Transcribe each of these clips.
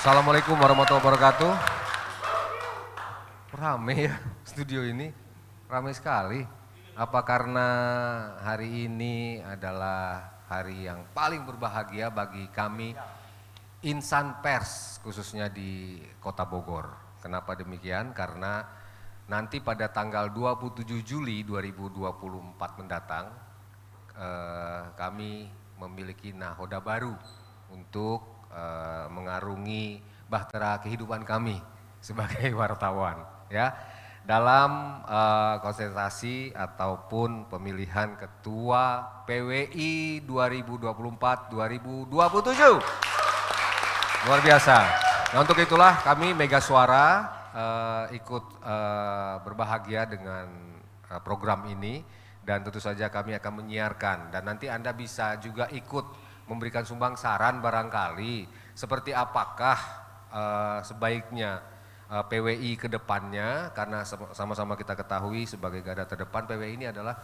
Assalamualaikum warahmatullahi wabarakatuh. Rame ya studio ini, rame sekali. Apa karena hari ini adalah hari yang paling berbahagia bagi kami insan pers khususnya di Kota Bogor. Kenapa demikian? Karena nanti pada tanggal 27 Juli 2024 mendatang kami memiliki nahoda baru untuk mengarungi bahtera kehidupan kami sebagai wartawan ya dalam konsentrasi ataupun pemilihan ketua PWI 2024-2027. Luar biasa. Nah, untuk itulah kami Mega Suara ikut berbahagia dengan program ini dan tentu saja kami akan menyiarkan dan nanti Anda bisa juga ikut memberikan sumbang saran barangkali seperti apakah sebaiknya PWI ke depannya, karena sama-sama kita ketahui sebagai garda terdepan PWI ini adalah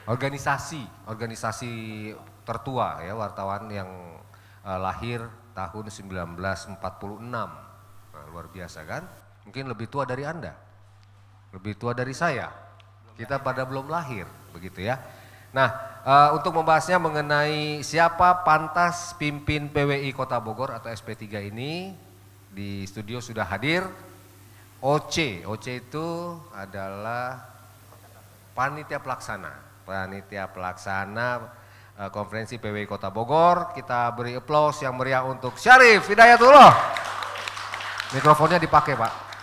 organisasi tertua ya wartawan yang lahir tahun 1946. Nah, luar biasa kan? Mungkin lebih tua dari Anda, lebih tua dari saya. Kita pada belum lahir, begitu ya. Nah, untuk membahasnya mengenai siapa pantas pimpin PWI Kota Bogor atau SP3 ini, di studio sudah hadir OC. OC itu adalah panitia pelaksana konferensi PWI Kota Bogor. Kita beri aplaus yang meriah untuk Syarif Hidayatullah. Mikrofonnya dipakai, Pak.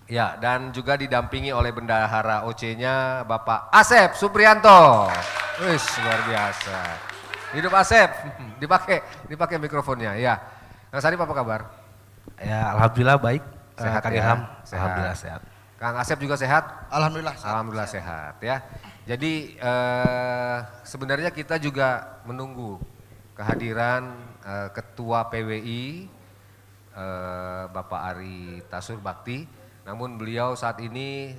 Ya, dan juga didampingi oleh bendahara OC-nya Bapak Asep Suprianto. Wih, luar biasa. Hidup Asep, dipakai mikrofonnya ya. Kang Sarif apa kabar? Ya, alhamdulillah baik. Sehat Kang ya? Ilham, Sehat. alhamdulillah sehat. Kang Asep juga sehat? Alhamdulillah. Alhamdulillah sehat ya. Jadi sebenarnya kita juga menunggu kehadiran Ketua PWI Bapak Ari Tasur Bakti. Namun beliau saat ini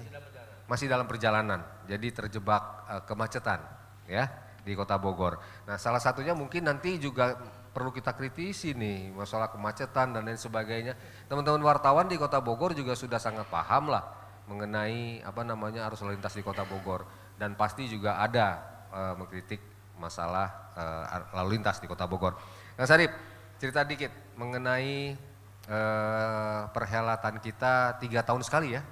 masih dalam perjalanan, jadi terjebak kemacetan ya di Kota Bogor. Nah, salah satunya mungkin nanti juga perlu kita kritisi nih masalah kemacetan dan lain sebagainya. Teman-teman wartawan di Kota Bogor juga sudah sangat paham lah mengenai arus lalu lintas di Kota Bogor dan pasti juga ada mengkritik masalah lalu lintas di Kota Bogor. Kang Sarip, cerita dikit mengenai perhelatan kita 3 tahun sekali ya,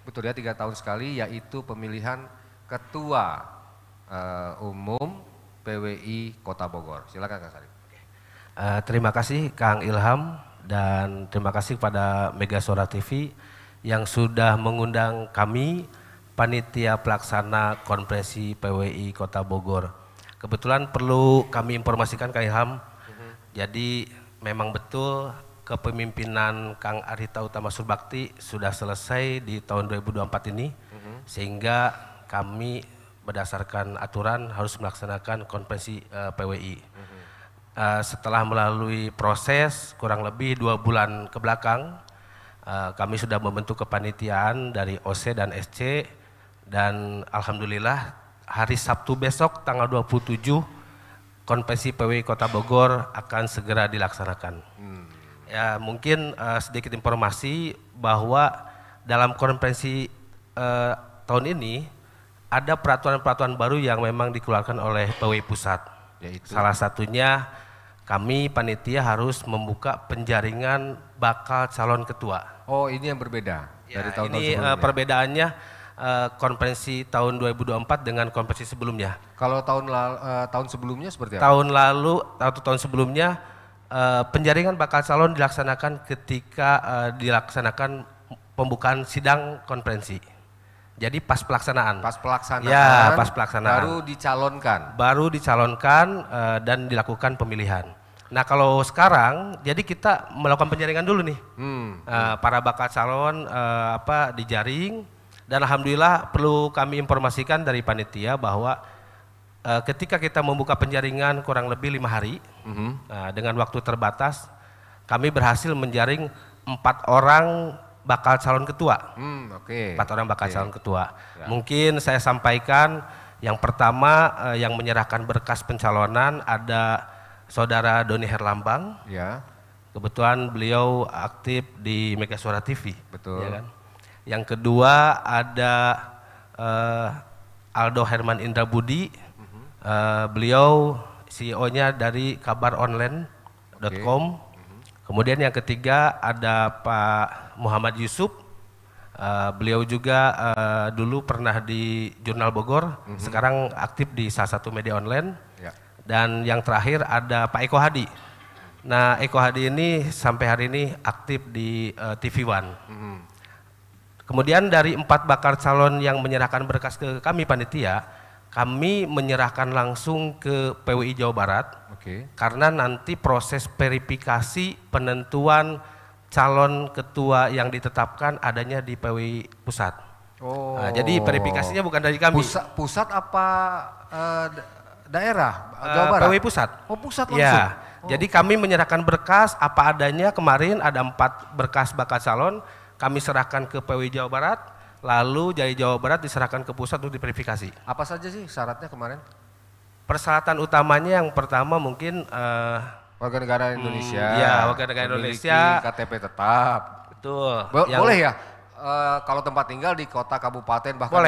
betul ya 3 tahun sekali, yaitu pemilihan Ketua Umum PWI Kota Bogor. Silakan Kang Sarip. Terima kasih Kang Ilham dan terima kasih kepada Mega Suara TV yang sudah mengundang kami panitia pelaksana konferensi PWI Kota Bogor. Kebetulan perlu kami informasikan Kang Ilham, jadi memang betul kepemimpinan Kang Arita Utama Surbakti sudah selesai di tahun 2024 ini, sehingga kami berdasarkan aturan harus melaksanakan konferensi PWI. Setelah melalui proses kurang lebih 2 bulan ke belakang, kami sudah membentuk kepanitiaan dari OC dan SC, dan alhamdulillah hari Sabtu besok tanggal 27 konferensi PWI Kota Bogor akan segera dilaksanakan. Ya, mungkin sedikit informasi bahwa dalam konferensi tahun ini ada peraturan-peraturan baru yang memang dikeluarkan oleh PWI Pusat. Yaitu salah satunya kami panitia harus membuka penjaringan bakal calon ketua. Oh, ini yang berbeda dari tahun ini sebelumnya. Perbedaannya konferensi tahun 2024 dengan konferensi sebelumnya. Kalau tahun sebelumnya seperti apa? Tahun lalu atau tahun sebelumnya penjaringan bakal calon dilaksanakan ketika dilaksanakan pembukaan sidang konferensi. Jadi pas pelaksanaan. Pas pelaksanaan. Ya, pas pelaksanaan. Baru dicalonkan. Dan dilakukan pemilihan. Nah, kalau sekarang, jadi kita melakukan penjaringan dulu nih. Para bakal calon dijaring, dan alhamdulillah perlu kami informasikan dari panitia bahwa ketika kita membuka penjaringan kurang lebih 5 hari, dengan waktu terbatas, kami berhasil menjaring 4 orang bakal calon ketua. 4 orang bakal calon ketua. Ya. Mungkin saya sampaikan yang pertama yang menyerahkan berkas pencalonan ada Saudara Doni Herlambang. Ya. Kebetulan beliau aktif di Mega Suara TV. Betul. Ya kan? Yang kedua ada Aldo Herman Indra Budi. Beliau CEO-nya dari kabaronline.com. Kemudian yang ketiga ada Pak Muhammad Yusuf. Beliau juga dulu pernah di Jurnal Bogor, sekarang aktif di salah satu media online. Ya. Dan yang terakhir ada Pak Eko Hadi. Nah, Eko Hadi ini sampai hari ini aktif di TV One. Kemudian dari 4 bakal calon yang menyerahkan berkas ke kami panitia, kami menyerahkan langsung ke PWI Jawa Barat. Karena nanti proses verifikasi penentuan calon ketua yang ditetapkan adanya di PWI Pusat. Nah, jadi verifikasinya bukan dari kami. Pusat apa daerah? Jawa Barat? PWI Pusat. Oh, pusat langsung? Ya. Jadi kami menyerahkan berkas apa adanya. Kemarin ada 4 berkas bakal calon, kami serahkan ke PWI Jawa Barat, lalu dari Jawa Barat diserahkan ke pusat untuk diverifikasi. Apa saja sih syaratnya kemarin? Persyaratan utamanya yang pertama mungkin warga negara Indonesia. Ya, warga negara Indonesia. KTP tetap. Betul. Boleh ya? Kalau tempat tinggal di kota, kabupaten, bahkan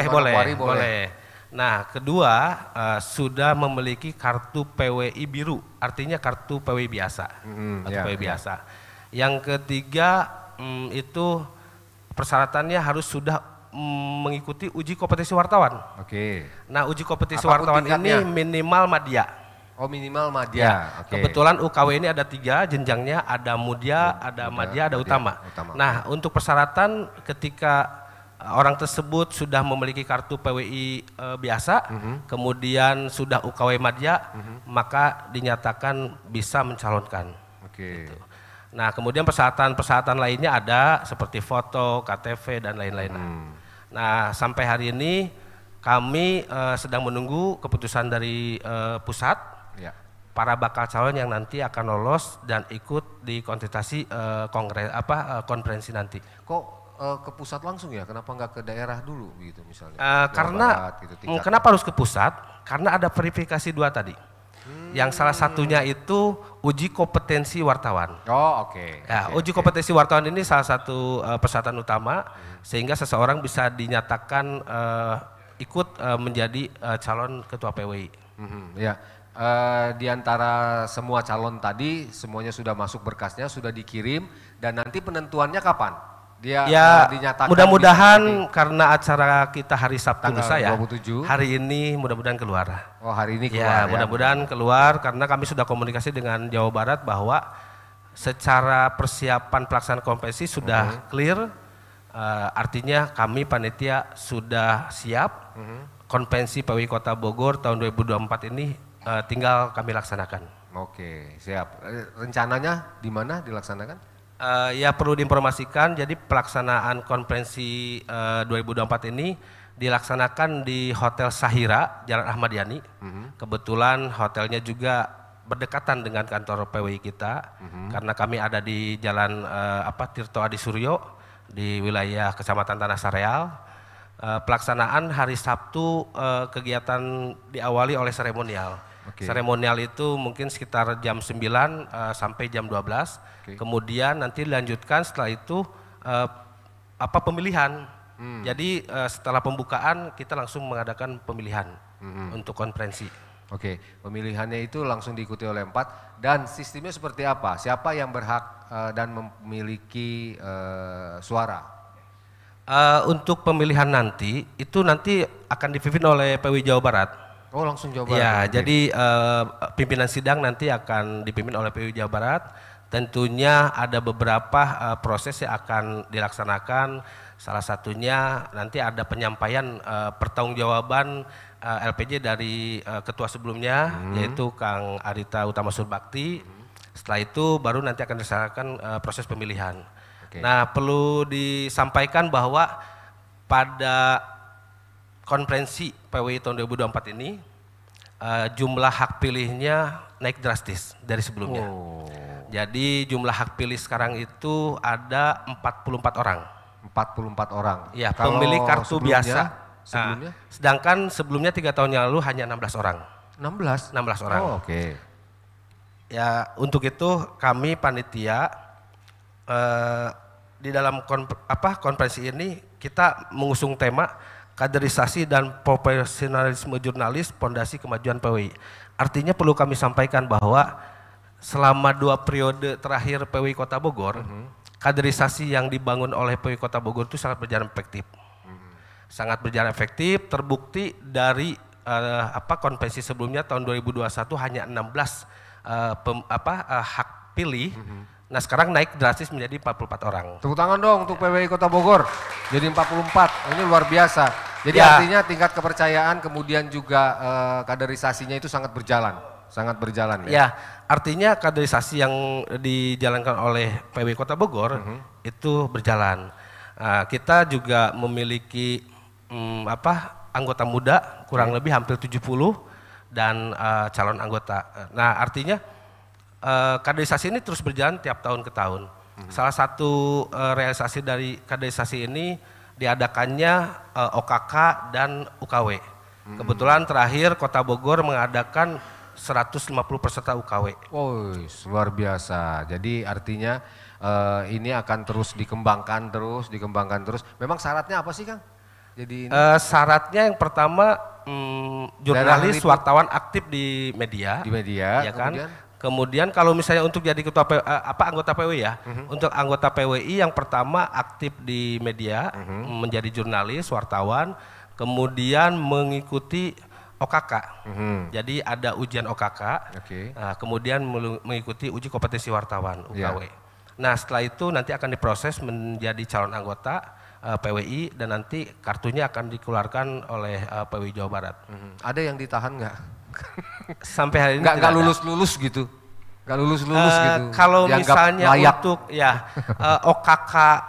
boleh. Nah, kedua sudah memiliki kartu PWI biru, artinya kartu PWI biasa. Biasa. Yang ketiga itu persyaratannya harus sudah mengikuti uji kompetensi wartawan. Nah, uji kompetensi wartawan ini minimal madya. Oh, minimal madya. Ya, kebetulan UKW ini ada 3 jenjangnya, ada mudia, ada madya, ada utama. Nah, untuk persyaratan ketika orang tersebut sudah memiliki kartu PWI biasa, kemudian sudah UKW madya, maka dinyatakan bisa mencalonkan. Gitu. Nah, kemudian persyaratan lainnya ada seperti foto, KTP dan lain-lain. Nah, sampai hari ini kami sedang menunggu keputusan dari pusat. Para bakal calon yang nanti akan lolos dan ikut di kontestasi konferensi nanti. Kok ke pusat langsung ya? Kenapa nggak ke daerah dulu gitu misalnya? Karena Barat, gitu, kenapa harus ke pusat? Karena ada verifikasi 2 tadi. Yang salah satunya itu uji kompetensi wartawan. Uji kompetensi wartawan ini salah satu persyaratan utama sehingga seseorang bisa dinyatakan ikut menjadi calon ketua PWI. Di antara semua calon tadi semuanya sudah masuk berkasnya, sudah dikirim, dan nanti penentuannya kapan? Dinyatakan. Mudah-mudahan karena acara kita hari Sabtu lusa ya, 27. hari ini mudah-mudahan keluar. Oh, hari ini keluar. Mudah-mudahan keluar karena kami sudah komunikasi dengan Jawa Barat bahwa secara persiapan pelaksanaan konvensi sudah clear, artinya kami panitia sudah siap. Konvensi PWI Kota Bogor tahun 2024 ini tinggal kami laksanakan. Siap. Rencananya di mana dilaksanakan? Ya perlu diinformasikan, jadi pelaksanaan konferensi 2024 ini dilaksanakan di Hotel Sahira, Jalan Ahmad Yani. Kebetulan hotelnya juga berdekatan dengan kantor PWI kita, karena kami ada di Jalan Tirto Adi Suryo di wilayah Kecamatan Tanah Sareal. Pelaksanaan hari Sabtu kegiatan diawali oleh seremonial. Seremonial itu mungkin sekitar jam 9 sampai jam 12. Kemudian nanti dilanjutkan setelah itu pemilihan. Jadi setelah pembukaan kita langsung mengadakan pemilihan untuk konferensi. Pemilihannya itu langsung diikuti oleh 4 dan sistemnya seperti apa? Siapa yang berhak dan memiliki suara? Untuk pemilihan nanti itu nanti akan dipimpin oleh PWI Jawa Barat. Oh, langsung Jawa Barat. Ya, jadi pimpinan sidang nanti akan dipimpin oleh PWI Jawa Barat. Tentunya ada beberapa proses yang akan dilaksanakan. Salah satunya nanti ada penyampaian pertanggungjawaban LPJ dari ketua sebelumnya, yaitu Kang Arita Utama Surbakti. Setelah itu baru nanti akan dilaksanakan proses pemilihan. Nah, perlu disampaikan bahwa pada konferensi PWI tahun 2024 ini jumlah hak pilihnya naik drastis dari sebelumnya. Jadi jumlah hak pilih sekarang itu ada 44 orang. 44 orang? Ya, pemilik kartu biasa. Sebelumnya? Sedangkan sebelumnya 3 tahun yang lalu hanya 16 orang. 16 orang? Ya, untuk itu kami panitia di dalam konferensi ini kita mengusung tema kaderisasi dan profesionalisme jurnalis Pondasi Kemajuan PWI. Artinya perlu kami sampaikan bahwa selama 2 periode terakhir PWI Kota Bogor, kaderisasi yang dibangun oleh PWI Kota Bogor itu sangat berjalan efektif. Sangat berjalan efektif, terbukti dari konvensi sebelumnya tahun 2021 hanya 16 hak pilih. Nah sekarang naik drastis menjadi 44 orang. Tepuk tangan dong untuk PWI Kota Bogor. Jadi 44, ini luar biasa. Jadi Ya. artinya tingkat kepercayaan kemudian juga kaderisasinya itu sangat berjalan ya. Ya, artinya kaderisasi yang dijalankan oleh PWI Kota Bogor itu berjalan. Kita juga memiliki anggota muda kurang lebih hampir 70 dan calon anggota. Nah artinya kaderisasi ini terus berjalan tiap tahun ke tahun. Salah satu realisasi dari kaderisasi ini diadakannya OKK dan UKW. Kebetulan terakhir Kota Bogor mengadakan 150 peserta UKW. Oh, luar biasa. Jadi artinya ini akan terus dikembangkan terus. Memang syaratnya apa sih, Kang? Jadi ini Syaratnya yang pertama jurnalis, wartawan aktif di media. di media, Ya kan? Kemudian kalau misalnya untuk jadi ketua anggota PWI ya, untuk anggota PWI yang pertama aktif di media, menjadi jurnalis, wartawan, kemudian mengikuti OKK. Jadi ada ujian OKK, kemudian mengikuti uji kompetensi wartawan UKW. Nah setelah itu nanti akan diproses menjadi calon anggota PWI dan nanti kartunya akan dikeluarkan oleh PWI Jawa Barat. ada yang ditahan nggak? Sampai hari ini Nggak lulus gitu. Nggak lulus gitu. Kalau Dianggap misalnya layak. untuk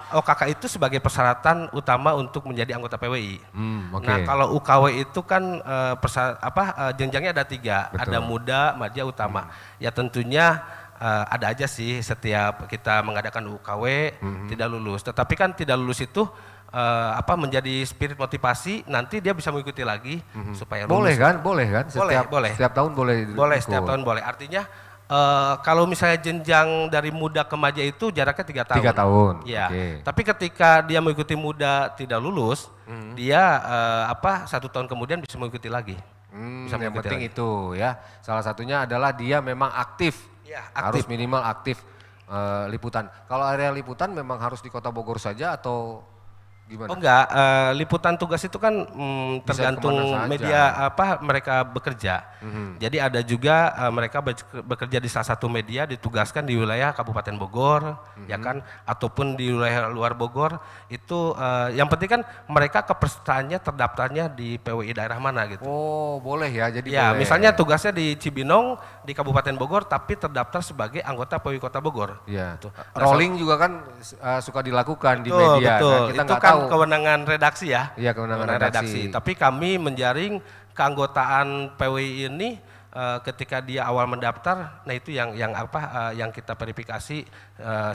OKK itu sebagai persyaratan utama untuk menjadi anggota PWI. Nah kalau UKW itu kan jenjangnya ada 3, ada muda, madya, utama. Ya tentunya ada aja sih setiap kita mengadakan UKW tidak lulus. Tetapi kan tidak lulus itu menjadi spirit motivasi, nanti dia bisa mengikuti lagi supaya lulus. Boleh kan? Setiap tahun boleh. Setiap tahun boleh. Artinya kalau misalnya jenjang dari muda ke madya itu jaraknya 3 tahun. 3 tahun. Ya. Tapi ketika dia mengikuti muda tidak lulus, dia 1 tahun kemudian bisa mengikuti lagi. Yang penting itu ya. Salah satunya adalah dia memang aktif. Ya, harus minimal aktif liputan. Kalau area liputan memang harus di Kota Bogor saja atau gimana? Oh enggak, liputan tugas itu kan tergantung media mereka bekerja. Jadi ada juga mereka bekerja di salah satu media ditugaskan di wilayah Kabupaten Bogor, ya kan, ataupun di wilayah luar Bogor. Itu yang penting kan mereka kepesertaannya terdaftarnya di PWI daerah mana gitu. Oh boleh ya, jadi ya boleh. Misalnya tugasnya di Cibinong di Kabupaten Bogor tapi terdaftar sebagai anggota PWI Kota Bogor. Iya. Gitu. Rolling juga kan suka dilakukan di media. Betul. Nah, kita itu nggak kan tahu. Kewenangan redaksi ya. Iya, kewenangan redaksi. Tapi kami menjaring keanggotaan PWI ini ketika dia awal mendaftar, nah itu yang kita verifikasi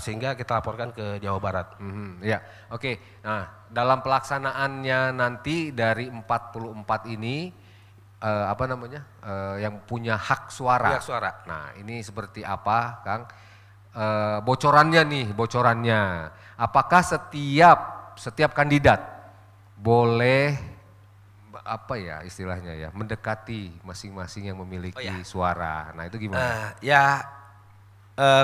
sehingga kita laporkan ke Jawa Barat. Ya, oke. Nah, dalam pelaksanaannya nanti dari 44 ini yang punya hak suara. Hak suara. Nah, ini seperti apa, Kang? Bocorannya. Apakah setiap kandidat boleh istilahnya mendekati masing-masing yang memiliki suara. Nah, itu gimana?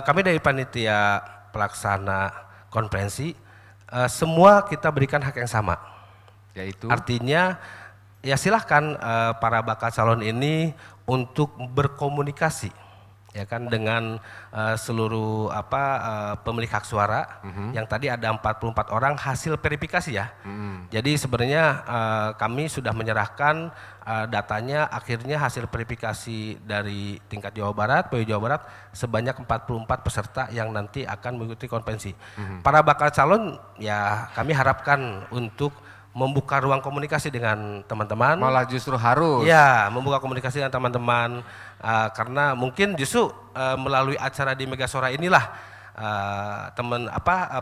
Kami dari panitia pelaksana konferensi semua kita berikan hak yang sama. Yaitu artinya silahkan para bakal calon ini untuk berkomunikasi ya kan dengan seluruh pemilik hak suara yang tadi ada 44 orang hasil verifikasi ya. Jadi sebenarnya kami sudah menyerahkan datanya, akhirnya hasil verifikasi dari tingkat Jawa Barat, PWI Jawa Barat sebanyak 44 peserta yang nanti akan mengikuti konvensi. Para bakal calon ya kami harapkan untuk membuka ruang komunikasi dengan teman-teman. Malah justru harus. Ya, membuka komunikasi dengan teman-teman karena mungkin justru melalui acara di Megasora inilah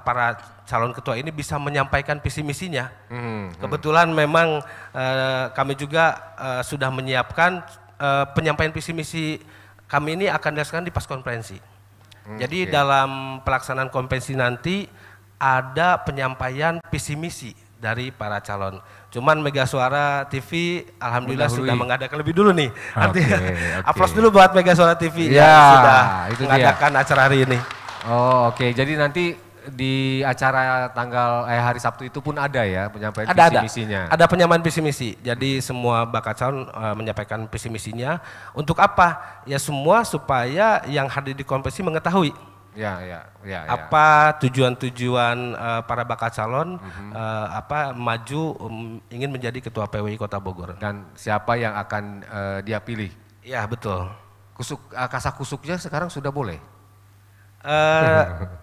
para calon ketua ini bisa menyampaikan visi misinya. Kebetulan memang kami juga sudah menyiapkan penyampaian visi misi kami ini akan dilaksanakan di pas konferensi. Jadi dalam pelaksanaan konferensi nanti ada penyampaian visi misi dari para calon. Cuman Mega Suara TV alhamdulillah sudah mengadakan lebih dulu nih. Artinya aplaus dulu buat Mega Suara TV yang sudah mengadakan acara hari ini. Oh oke, jadi nanti di acara tanggal hari Sabtu itu pun ada ya penyampaian visi misinya. Ada penyampaian visi misi. Jadi semua bakal calon menyampaikan visi misinya. Untuk apa? Ya semua supaya yang hadir di konferensi mengetahui. Apa tujuan-tujuan para bakal calon maju ingin menjadi ketua PWI Kota Bogor dan siapa yang akan dia pilih. Ya betul. Kasakusuknya sekarang sudah boleh.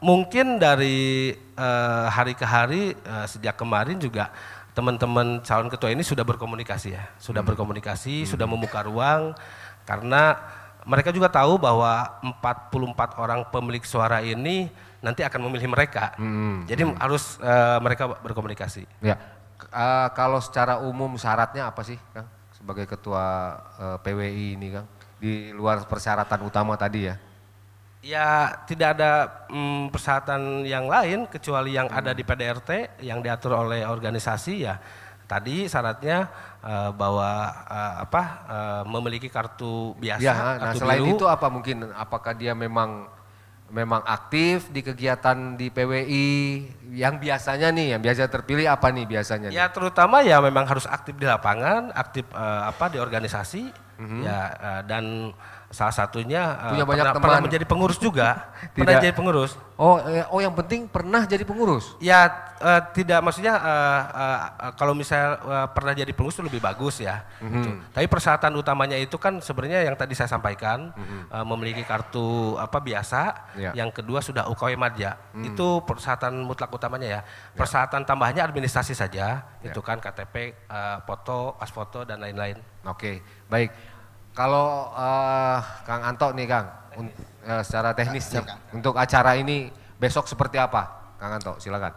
Mungkin dari hari ke hari sejak kemarin juga teman-teman calon ketua ini sudah berkomunikasi ya, sudah sudah membuka ruang karena mereka juga tahu bahwa 44 orang pemilik suara ini nanti akan memilih mereka, jadi harus mereka berkomunikasi. Ya, kalau secara umum syaratnya apa sih, Kang, sebagai ketua PWI ini, Kang, di luar persyaratan utama tadi ya? Ya tidak ada persyaratan yang lain kecuali yang ada di PDRT yang diatur oleh organisasi ya. Tadi syaratnya bahwa memiliki kartu biasa. Ya, kartu selain biru. itu apa mungkin? Apakah dia memang aktif di kegiatan di PWI yang biasanya nih, yang biasa terpilih apa nih biasanya? Ya terutama ya memang harus aktif di lapangan, aktif di organisasi, dan salah satunya pernah menjadi pengurus juga. Pernah jadi pengurus. Oh yang penting pernah jadi pengurus? Ya tidak, maksudnya kalau misalnya pernah jadi pengurus itu lebih bagus ya. Gitu. Tapi persyaratan utamanya itu kan sebenarnya yang tadi saya sampaikan, memiliki kartu biasa, yang kedua sudah UKW Madya. Itu persyaratan mutlak utamanya ya. Persyaratan tambahnya administrasi saja, itu kan KTP, foto, pas foto dan lain-lain. Oke, baik. Kalau Kang Anto nih Kang, secara teknis untuk acara ini besok seperti apa? Kang Anto, silakan.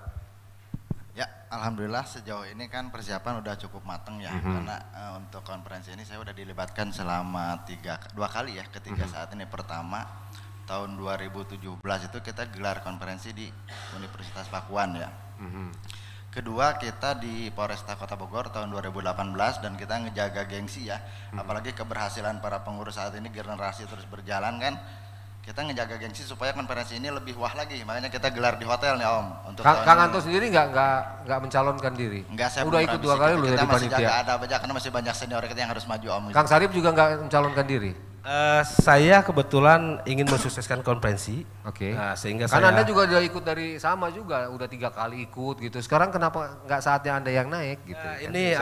Ya, alhamdulillah sejauh ini kan persiapan udah cukup matang ya, karena untuk konferensi ini saya udah dilibatkan selama dua kali ya, ketiga saat ini. Pertama tahun 2017 itu kita gelar konferensi di Universitas Pakuan ya. Kedua kita di Polresta Kota Bogor tahun 2018 dan kita ngejaga gengsi ya, apalagi keberhasilan para pengurus saat ini, generasi terus berjalan kan, kita ngejaga gengsi supaya konferensi ini lebih wah lagi, makanya kita gelar di hotel nih Om. Untuk Kang Anto sendiri nggak mencalonkan diri? Enggak, saya udah ikut 2 kali loh dari panitia. Kita masih jaga ada aja karena masih banyak senior kita yang harus maju Om. Kang Sarip juga nggak mencalonkan diri? Saya kebetulan ingin mensukseskan konferensi. Oke. Sehingga karena Anda juga udah ikut dari sama juga, udah 3 kali ikut gitu. Sekarang kenapa nggak saatnya Anda yang naik gitu? Ini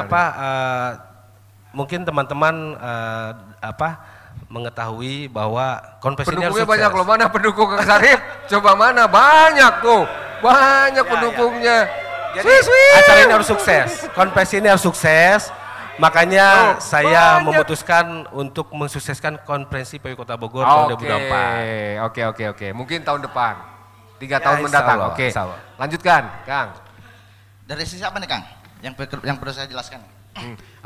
mungkin teman-teman mengetahui bahwa konferensi ini harus sukses. Pendukungnya banyak loh, mana pendukung Kang Sarip? Coba mana? Banyak tuh, banyak pendukungnya. Jadi acara ini harus sukses, konferensi ini harus sukses. Makanya saya memutuskan untuk mensukseskan konferensi PWI Kota Bogor tahun 2024. Oke. Mungkin tahun depan, 3 tahun mendatang. Oke. Lanjutkan, Kang. Dari sisi apa nih Kang? Yang perlu saya jelaskan.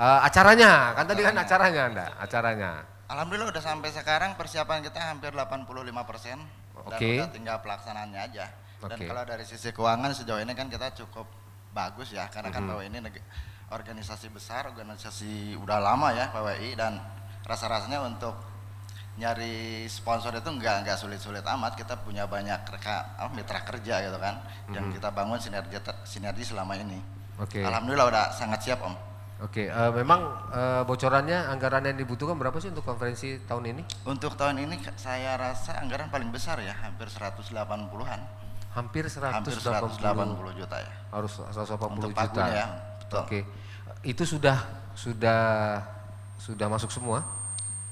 Acaranya, kan tadi kan acaranya Anda, acaranya. Alhamdulillah udah sampai sekarang persiapan kita hampir 85%. Dan udah tinggal pelaksanaannya aja. Dan kalau dari sisi keuangan sejauh ini kan kita cukup bagus ya, karena kan PWI ini organisasi besar, organisasi udah lama ya PWI, dan rasa-rasanya untuk nyari sponsor itu nggak sulit-sulit amat. Kita punya banyak mitra kerja gitu kan, yang kita bangun sinergi selama ini. Alhamdulillah udah sangat siap Om. Memang bocorannya anggaran yang dibutuhkan berapa sih untuk konferensi tahun ini? Untuk tahun ini saya rasa anggaran paling besar ya, hampir 180-an. Hampir 180 juta ya. Harus 180 untuk juta ya. Itu sudah masuk semua?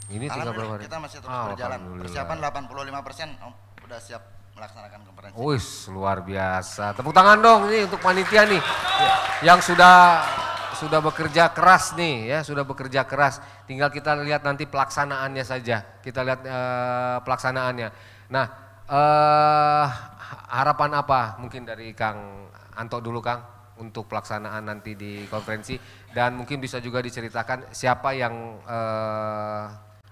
Ini tinggal berapa hari? Kita masih terus berjalan. Persiapan 85% Om, udah siap melaksanakan konferensi. Wih, luar biasa. Tepuk tangan dong ini untuk panitia nih yang sudah bekerja keras nih ya, sudah bekerja keras. Tinggal kita lihat nanti pelaksanaannya saja. Kita lihat pelaksanaannya. Nah, harapan apa mungkin dari Kang Anto dulu Kang untuk pelaksanaan nanti di konferensi, dan mungkin bisa juga diceritakan siapa yang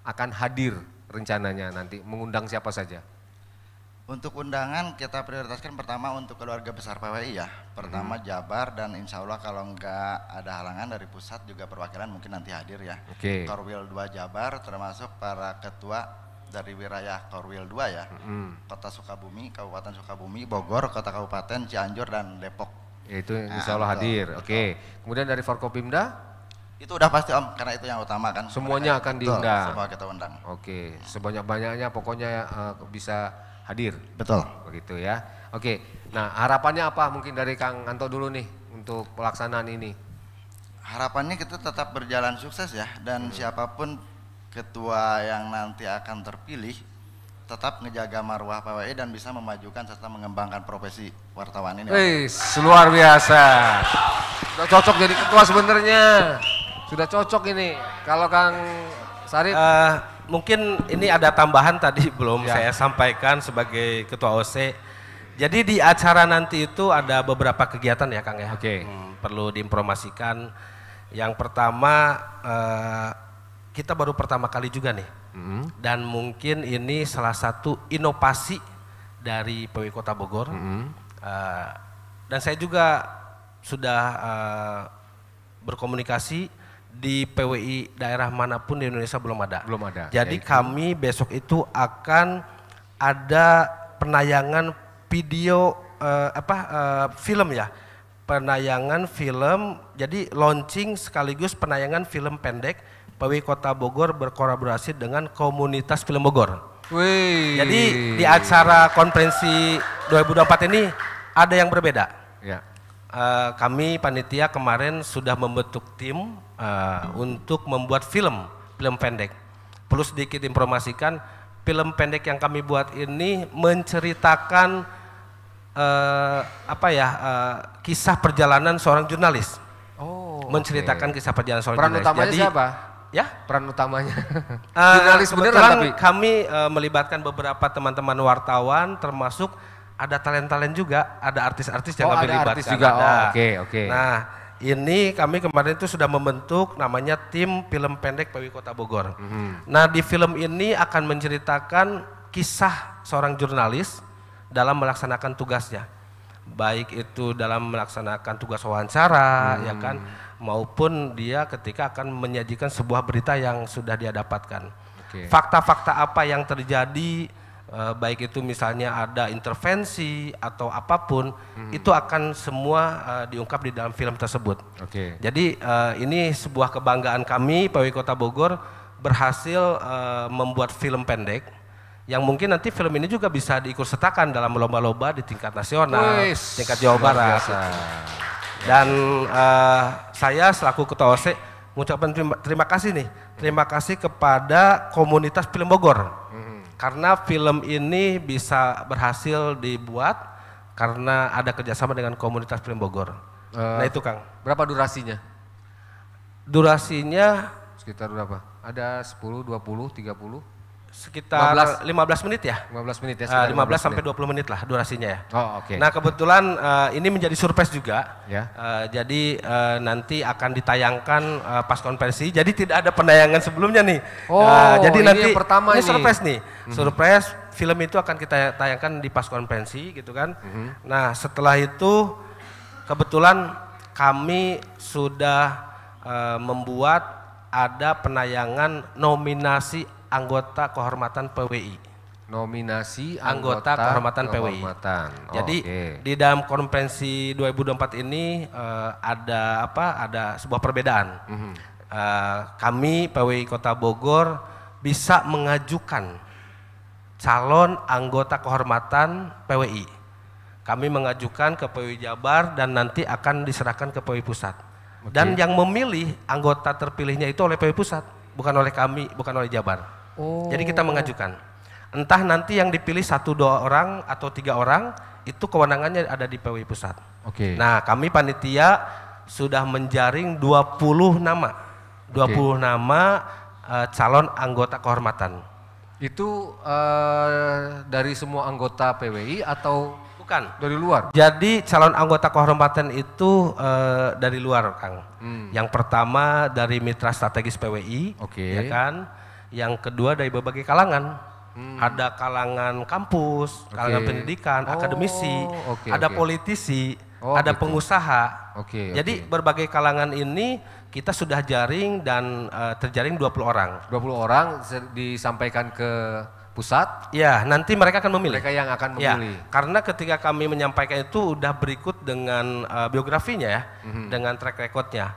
akan hadir rencananya nanti mengundang siapa saja? Untuk undangan kita prioritaskan pertama untuk keluarga besar PWI ya. Pertama Jabar dan insya Allah kalau nggak ada halangan dari pusat juga perwakilan mungkin nanti hadir ya. Oke. Korwil 2 Jabar termasuk para ketua dari wilayah Korwil 2 ya. Kota Sukabumi, Kabupaten Sukabumi, Bogor, Kota Kabupaten, Cianjur dan Depok. Itu insya Allah hadir. Oke. Kemudian dari Forkopimda? Itu udah pasti Om, karena itu yang utama kan. Semuanya akan Betul, diundang. semua kita undang. Oke. Sebanyak-banyaknya pokoknya bisa hadir. Betul. Begitu ya. Oke. Nah, harapannya apa mungkin dari Kang Anto dulu nih untuk pelaksanaan ini? Harapannya kita tetap berjalan sukses ya, dan siapapun ketua yang nanti akan terpilih tetap ngejaga marwah PWI dan bisa memajukan serta mengembangkan profesi wartawan ini. Luar biasa. Sudah cocok jadi ketua sebenarnya. Sudah cocok ini. Kalau Kang Sarip mungkin ini ada tambahan tadi belum ya. saya sampaikan sebagai ketua OC. Jadi di acara nanti itu ada beberapa kegiatan ya Kang ya. Oke. Perlu diinformasikan. Yang pertama kita baru pertama kali juga nih. Dan mungkin ini salah satu inovasi dari PWI Kota Bogor. Dan saya juga sudah berkomunikasi di PWI daerah manapun di Indonesia belum ada. Belum ada. Jadi kami besok itu akan ada penayangan video film ya. Penayangan film, jadi launching sekaligus penayangan film pendek. PWI Kota Bogor berkolaborasi dengan komunitas film Bogor. Wih. Jadi di acara konferensi 2024 ini ada yang berbeda. Ya. Kami panitia kemarin sudah membentuk tim untuk membuat film pendek. Perlu sedikit informasikan, film pendek yang kami buat ini menceritakan kisah perjalanan seorang jurnalis. Oh. Menceritakan kisah perjalanan seorang Peran jurnalis. utamanya Jadi, siapa? Ya, Peran utamanya. Jurnalis beneran kebetulan tapi. kami melibatkan beberapa teman-teman wartawan, termasuk ada talent-talent juga, ada artis-artis yang kami libatkan. Artis juga. Oke. Nah, ini kami kemarin itu sudah membentuk namanya tim film pendek PWI Kota Bogor. Nah, di film ini akan menceritakan kisah seorang jurnalis dalam melaksanakan tugasnya. Baik itu dalam melaksanakan tugas wawancara, ya kan, maupun dia ketika akan menyajikan sebuah berita yang sudah dia dapatkan. Fakta-fakta apa yang terjadi, baik itu misalnya ada intervensi atau apapun, itu akan semua diungkap di dalam film tersebut. Jadi ini sebuah kebanggaan kami PWI Kota Bogor berhasil membuat film pendek yang mungkin nanti film ini juga bisa diikutsertakan dalam lomba-lomba di tingkat nasional, tingkat Jawa Barat. Dan saya selaku Ketua OC mengucapkan terima kasih nih, terima kasih kepada komunitas film Bogor, karena film ini bisa berhasil dibuat karena ada kerjasama dengan komunitas film Bogor. Nah itu Kang. Berapa durasinya? Durasinya Sekitar berapa? Ada 10, 20, 30? Sekitar 15 menit ya. 15 menit ya. 15 sampai 20 menit lah durasinya ya. Oh, oke. Nah, kebetulan ini menjadi surprise juga. Ya. Jadi nanti akan ditayangkan pas konferensi. Jadi tidak ada penayangan sebelumnya nih. Jadi ini nanti yang pertama ini ini. surprise nih. Surprise film itu akan kita tayangkan di pas konferensi gitu kan. Nah, setelah itu kebetulan kami sudah membuat ada penayangan nominasi anggota kehormatan PWI. Nominasi anggota kehormatan PWI. Jadi di dalam konferensi 2024 ini ada sebuah perbedaan. Kami PWI Kota Bogor bisa mengajukan calon anggota kehormatan PWI. Kami mengajukan ke PWI Jabar dan nanti akan diserahkan ke PWI Pusat. Dan yang memilih anggota terpilihnya itu oleh PWI Pusat, bukan oleh kami, bukan oleh Jabar. Jadi kita mengajukan. Entah nanti yang dipilih 1-2 orang atau 3 orang, itu kewenangannya ada di PWI Pusat. Nah, kami panitia sudah menjaring 20 nama. 20 nama calon anggota kehormatan. Itu dari semua anggota PWI atau bukan? Dari luar? Jadi calon anggota kehormatan itu dari luar, Kang. Yang pertama dari mitra strategis PWI, ya kan? yang kedua dari berbagai kalangan. Ada kalangan kampus, kalangan pendidikan, akademisi, ada politisi, ada gitu. pengusaha. Jadi berbagai kalangan ini kita sudah jaring dan terjaring 20 orang. 20 orang disampaikan ke pusat. Ya, nanti mereka akan memilih. Mereka yang akan memilih. Ya, karena ketika kami menyampaikan itu udah berikut dengan biografinya ya, dengan track recordnya.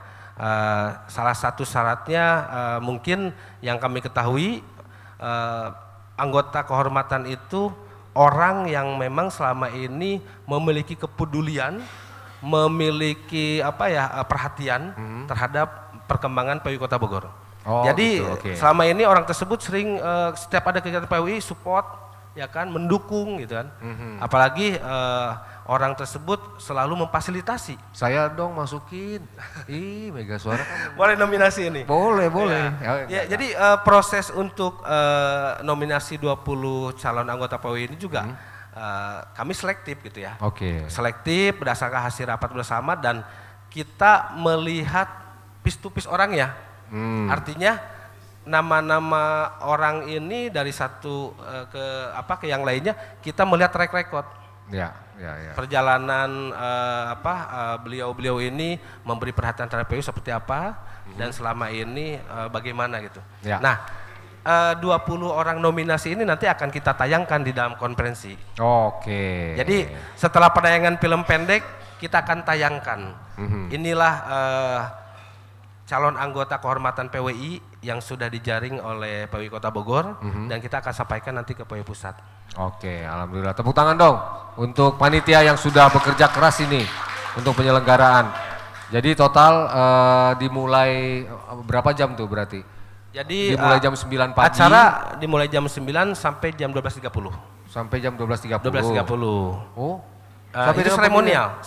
Salah satu syaratnya mungkin yang kami ketahui anggota kehormatan itu orang yang memang selama ini memiliki kepedulian, memiliki perhatian terhadap perkembangan PWI Kota Bogor. Jadi selama ini orang tersebut sering setiap ada kegiatan PWI support, ya kan, mendukung gitu kan. Apalagi orang tersebut selalu memfasilitasi. Saya dong masukin. Ih, Mega Suara kan. Boleh nominasi ini? Boleh. Ya, jadi proses untuk nominasi 20 calon anggota PWI ini juga kami selektif gitu ya. Selektif berdasarkan hasil rapat bersama dan kita melihat piece to piece orangnya. Artinya nama-nama orang ini dari satu ke yang lainnya kita melihat track record. Perjalanan beliau-beliau ini memberi perhatian terhadap PWI seperti apa dan selama ini bagaimana gitu. Nah, 20 orang nominasi ini nanti akan kita tayangkan di dalam konferensi. Jadi setelah penayangan film pendek kita akan tayangkan. Inilah calon anggota kehormatan PWI yang sudah dijaring oleh PWI Kota Bogor dan kita akan sampaikan nanti ke PWI Pusat. Alhamdulillah. Tepuk tangan dong untuk panitia yang sudah bekerja keras ini untuk penyelenggaraan. Jadi total dimulai berapa jam tuh berarti? Jadi dimulai jam 9 pagi. Acara dimulai jam 9 sampai jam 12.30. Sampai jam 12.30. 12.30. Itu seremonial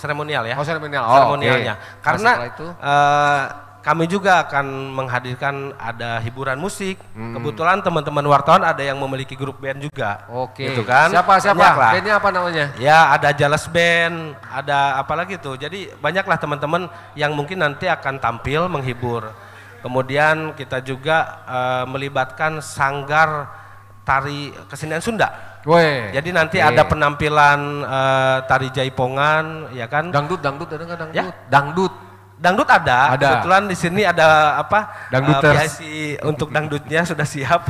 ya. Seremonialnya. Karena itu kami juga akan menghadirkan ada hiburan musik. Kebetulan teman-teman wartawan ada yang memiliki grup band juga. Gitu kan? Siapa? Bandnya apa namanya? Ya, ada Jales Band, ada apa lagi tuh. Jadi banyaklah teman-teman yang mungkin nanti akan tampil menghibur. Kemudian kita juga melibatkan sanggar tari kesenian Sunda. Jadi nanti ada penampilan tari jaipongan, ya kan? Dangdut ada nggak dangdut? Ya? Dangdut ada. Kebetulan di sini ada PIC untuk dangdutnya sudah siap.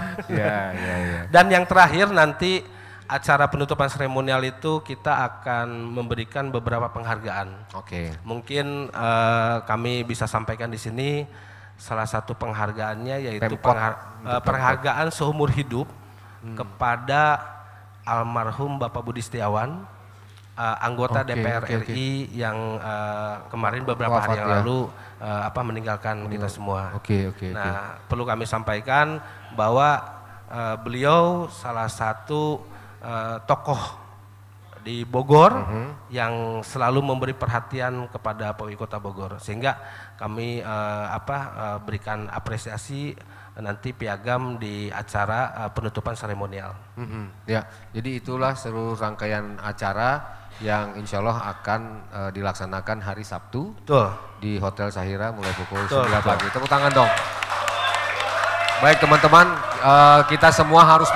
Dan yang terakhir nanti acara penutupan seremonial itu kita akan memberikan beberapa penghargaan. Mungkin kami bisa sampaikan di sini salah satu penghargaannya yaitu penghargaan seumur hidup kepada almarhum Bapak Budi Setiawan, anggota DPR RI yang kemarin beberapa hari yang lalu meninggalkan kita semua. Nah, perlu kami sampaikan bahwa beliau salah satu tokoh di Bogor yang selalu memberi perhatian kepada PWI Kota Bogor, sehingga kami berikan apresiasi nanti piagam di acara penutupan seremonial. Jadi itulah seluruh rangkaian acara yang insya Allah akan dilaksanakan hari Sabtu di Hotel Sahira mulai pukul 9 pagi. Tepuk tangan dong. Baik teman-teman, kita semua harus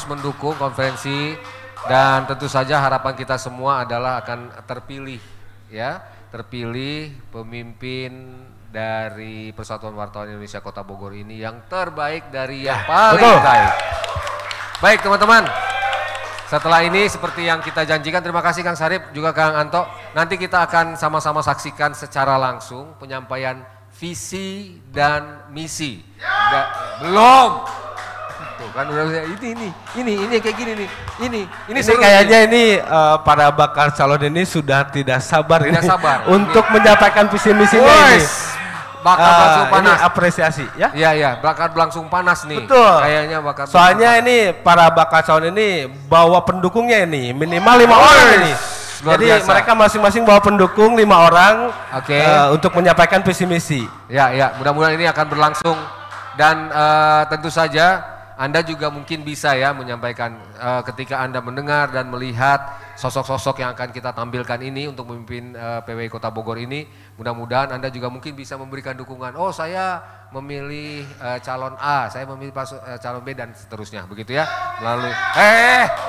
mendukung konferensi dan tentu saja harapan kita semua adalah akan terpilih pemimpin dari Persatuan Wartawan Indonesia Kota Bogor ini yang terbaik dari yang paling baik. Baik teman-teman, setelah ini seperti yang kita janjikan, terima kasih Kang Sarip juga Kang Anto. Nanti kita akan sama-sama saksikan secara langsung penyampaian visi dan misi. Belum. Tuh kan udah ini kayak gini nih. Ini kayaknya ini para bakal calon ini sudah tidak sabar untuk menyampaikan visi misinya ini. Bakal berlangsung panas. Ini apresiasi ya? Iya, bakal berlangsung panas nih. Betul. Kayaknya bakal. Soalnya ini para bakal calon ini bawa pendukungnya ini minimal 5 orang ini. Jadi mereka masing-masing bawa pendukung 5 orang untuk menyampaikan visi misi. Ya, mudah-mudahan ini akan berlangsung dan tentu saja Anda juga mungkin bisa ya menyampaikan ketika Anda mendengar dan melihat sosok-sosok yang akan kita tampilkan ini untuk memimpin PWI Kota Bogor ini, mudah-mudahan Anda juga mungkin bisa memberikan dukungan. Oh, saya memilih calon A, saya memilih calon B dan seterusnya, begitu ya. Melalui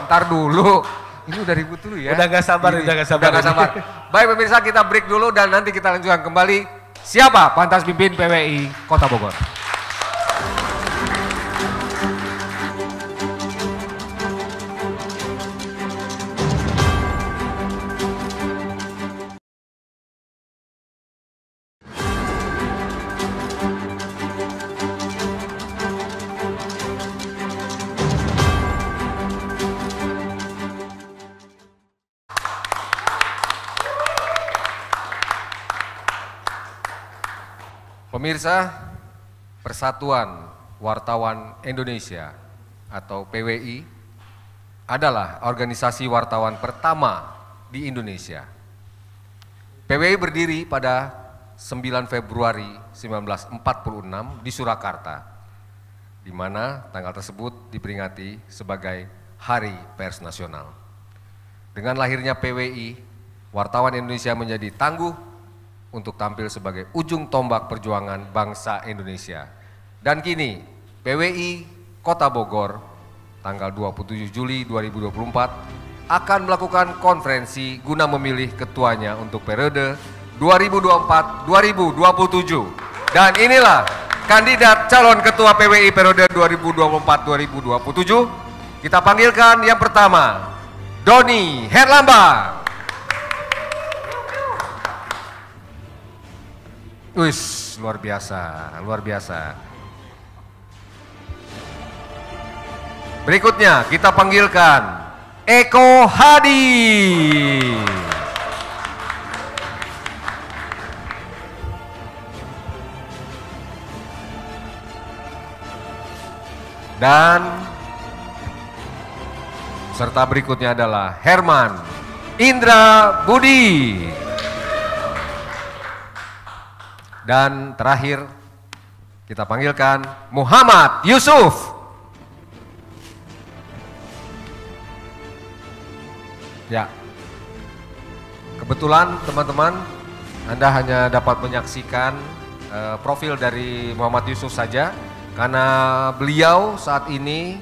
ntar dulu. Ini udah ribut dulu ya. Udah gak sabar, udah gak sabar. Baik pemirsa, kita break dulu dan nanti kita lanjutkan kembali. Siapa pantas pimpin PWI Kota Bogor? Pemirsa, Persatuan Wartawan Indonesia atau PWI adalah organisasi wartawan pertama di Indonesia. PWI berdiri pada 9 Februari 1946 di Surakarta, di mana tanggal tersebut diperingati sebagai Hari Pers Nasional. Dengan lahirnya PWI, wartawan Indonesia menjadi tangguh untuk tampil sebagai ujung tombak perjuangan bangsa Indonesia. Dan kini PWI Kota Bogor tanggal 27 Juli 2024 akan melakukan konferensi guna memilih ketuanya untuk periode 2024-2027. Dan inilah kandidat calon ketua PWI periode 2024-2027. Kita panggilkan yang pertama, Doni Herlambang. Wis, luar biasa, luar biasa. Berikutnya kita panggilkan Eko Hadi. Dan peserta berikutnya adalah Herman Indra Budi. Dan terakhir kita panggilkan Muhammad Yusuf. Ya, kebetulan teman-teman Anda hanya dapat menyaksikan profil dari Muhammad Yusuf saja karena beliau saat ini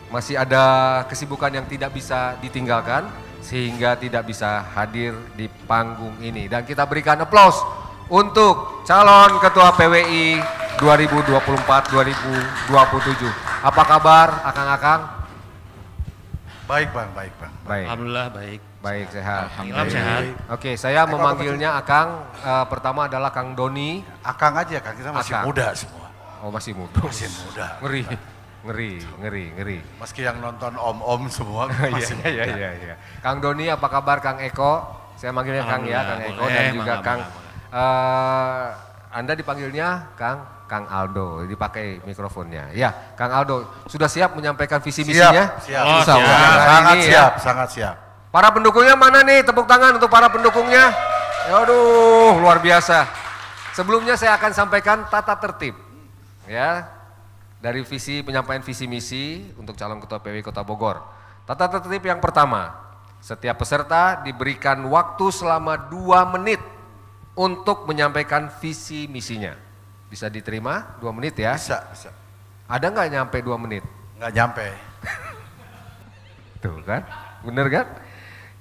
masih ada kesibukan yang tidak bisa ditinggalkan sehingga tidak bisa hadir di panggung ini. Dan kita berikan aplaus untuk calon ketua PWI 2024-2027. Apa kabar Akang-akang? Baik Bang, baik Bang. Baik. Alhamdulillah baik. Baik, sehat. Ilham sehat. Oke, saya memanggilnya Akang. Pertama adalah Kang Doni. Akang aja Kang, kita masih Akang. muda semua. Oh, masih muda. Masih muda. Ngeri. Meski yang nonton om-om semua masih muda. Iya. Kang Doni, apa kabar Kang Eko? Saya manggilnya Kang ya, Kang Eko dan juga Kang. Anda dipanggilnya Kang Aldo, dipakai mikrofonnya. Ya, Kang Aldo, sudah siap menyampaikan visi misinya? Siap. Oh, Siap. Sangat ini, siap, ya. sangat siap. Para pendukungnya mana nih? Tepuk tangan untuk para pendukungnya. Aduh, luar biasa. Sebelumnya saya akan sampaikan tata tertib, ya, dari penyampaian visi misi untuk calon ketua PWI Kota Bogor. Tata tertib yang pertama, setiap peserta diberikan waktu selama 2 menit untuk menyampaikan visi misinya. Bisa diterima 2 menit ya? Bisa. Ada nggak nyampe 2 menit? Nggak nyampe. Tuh kan, bener kan?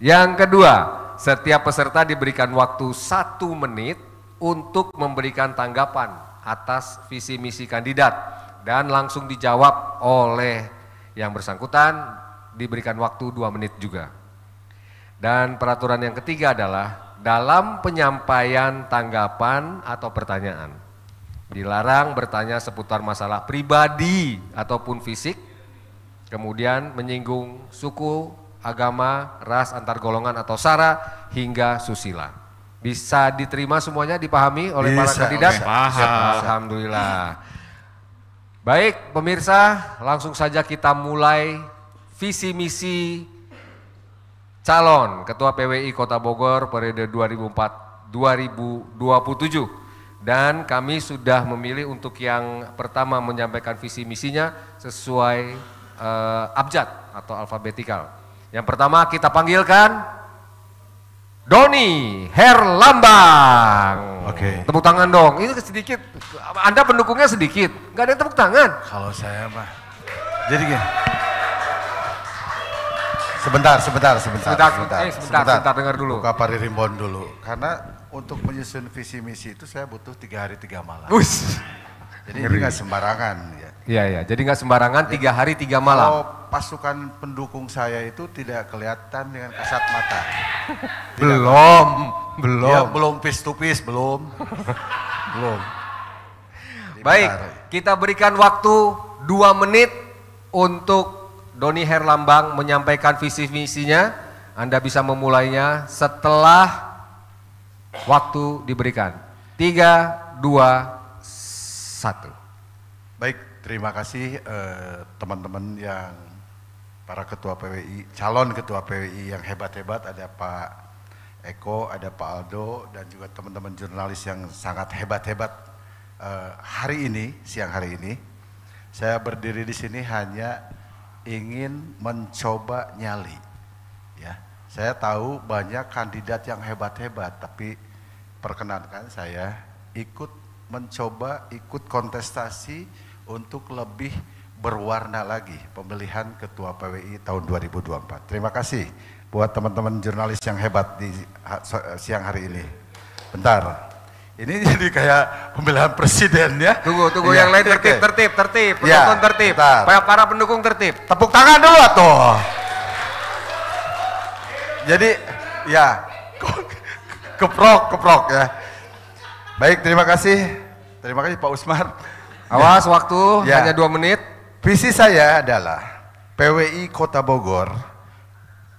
Yang kedua, setiap peserta diberikan waktu 1 menit untuk memberikan tanggapan atas visi misi kandidat dan langsung dijawab oleh yang bersangkutan, diberikan waktu 2 menit juga. Dan peraturan yang ketiga adalah dalam penyampaian tanggapan atau pertanyaan, dilarang bertanya seputar masalah pribadi ataupun fisik, kemudian menyinggung suku, agama, ras, antar golongan atau sara, hingga susila. Bisa diterima semuanya, dipahami oleh para kandidat? Paham. Alhamdulillah. Baik pemirsa, langsung saja kita mulai visi misi calon Ketua PWI Kota Bogor periode 2004-2027. Dan kami sudah memilih untuk yang pertama menyampaikan visi misinya sesuai abjad atau alfabetikal. Yang pertama kita panggilkan Doni Herlambang. Oke. Tepuk tangan dong. Ini sedikit, Anda pendukungnya sedikit, nggak ada yang tepuk tangan. Kalau saya mah, jadi gini. Sebentar, Dengar dulu. Buka Paririmbon dulu. Karena untuk menyusun visi misi itu saya butuh 3 hari 3 malam. Ush. Jadi ini nggak sembarangan ya. Iya, jadi nggak sembarangan 3 hari 3 malam. Kalau pasukan pendukung saya itu tidak kelihatan dengan kasat mata. Belum. Ya, belum face to face, belum. Belum. Baik, Bentar. kita berikan waktu 2 menit untuk Doni Herlambang menyampaikan visi misinya. Anda bisa memulainya setelah waktu diberikan. 3, 2, 1. Baik, terima kasih teman-teman yang para ketua PWI, calon ketua PWI yang hebat-hebat. Ada Pak Eko, ada Pak Aldo, dan juga teman-teman jurnalis yang sangat hebat-hebat. Hari ini, siang hari ini, saya berdiri di sini hanya ingin mencoba nyali. Ya, saya tahu banyak kandidat yang hebat-hebat, tapi perkenankan saya ikut kontestasi untuk lebih berwarna lagi pemilihan ketua PWI tahun 2024. Terima kasih buat teman-teman jurnalis yang hebat di siang hari ini. Bentar. Ini jadi kayak pemilihan presiden ya. Tunggu, Ya, yang lain oke. tertib. Ya, Penonton tertib. bentar. Para pendukung tertib. Tepuk tangan dulu tuh. Jadi ya keprok ya. Baik, terima kasih Pak Usmar. Awas waktu Ya. hanya 2 menit. Visi saya adalah PWI Kota Bogor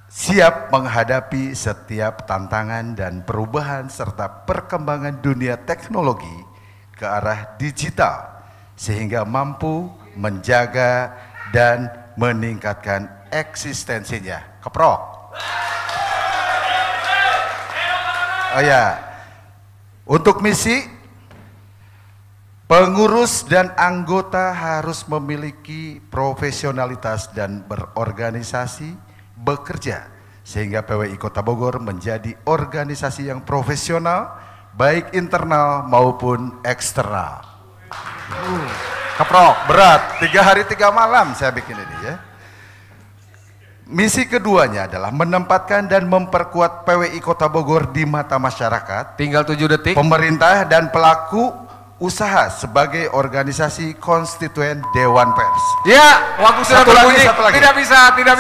siap menghadapi setiap tantangan dan perubahan serta perkembangan dunia teknologi ke arah digital sehingga mampu menjaga dan meningkatkan eksistensinya. Keprok. Oh ya, untuk misi, pengurus dan anggota harus memiliki profesionalitas dan berorganisasi, bekerja sehingga PWI Kota Bogor menjadi organisasi yang profesional baik internal maupun eksternal. Keprok, berat, 3 hari 3 malam saya bikin ini ya. Misi keduanya adalah menempatkan dan memperkuat PWI Kota Bogor di mata masyarakat, Tinggal 7 detik. pemerintah dan pelaku usaha sebagai organisasi konstituen Dewan Pers. Ya, waktu sudah Satu lagi, berbunyi. satu lagi. Tidak